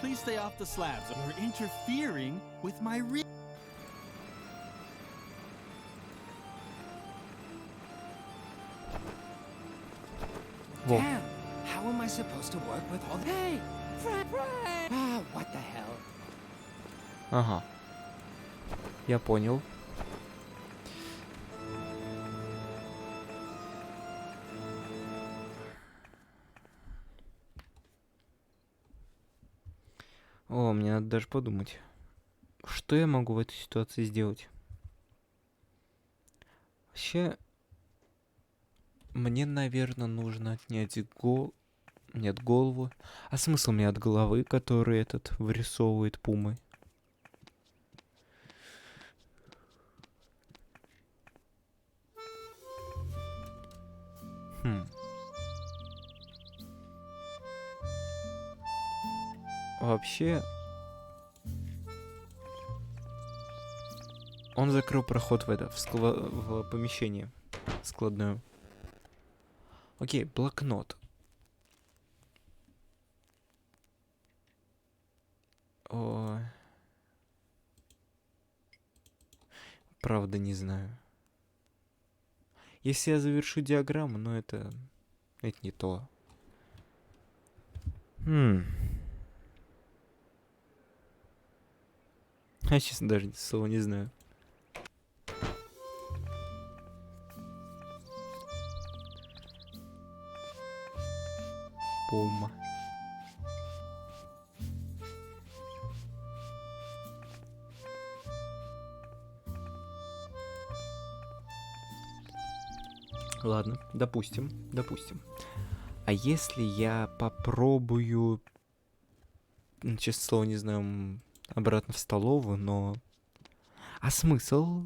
Please stay off the slabs. You're interfering with my Во. Damn, how am I supposed to work with all the... Hey! Frank! What the hell? Ага. Я понял. О, мне надо даже подумать. Что я могу в этой ситуации сделать? Вообще, мне, наверное, нужно отнять Нет, голову. А смысл мне от головы, который этот вырисовывает пумы? Вообще, он закрыл проход в помещение складное. Окей, блокнот. О, правда не знаю. Если я завершу диаграмму, но это не то. Я, честно, даже слова не знаю. Пума. Ладно, допустим. А если я попробую, честно слово, не знаю, обратно в столовую, но... А смысл?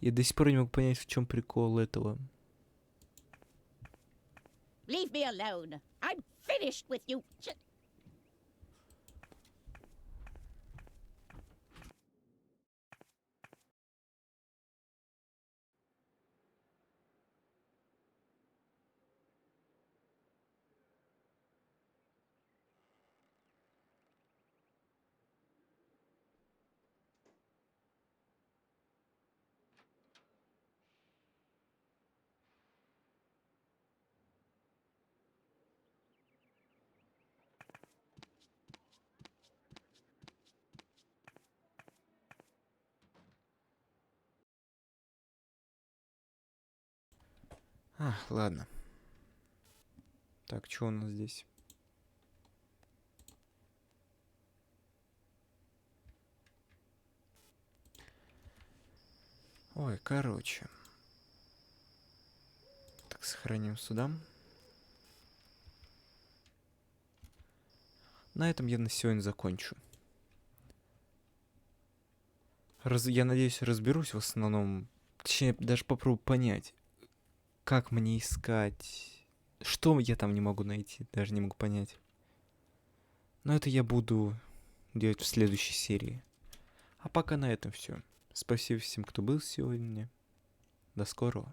Я до сих пор не могу понять, в чем прикол этого. Leave me alone. I'm finished with you. Ладно. Так, что у нас здесь? Ой, короче. Так, сохраним сюда. На этом я на сегодня закончу. Я надеюсь, разберусь в основном. Точнее, даже попробую понять, как мне искать. Что я там не могу найти, даже не могу понять. Но это я буду делать в следующей серии. А пока на этом все. Спасибо всем, кто был сегодня. До скорого.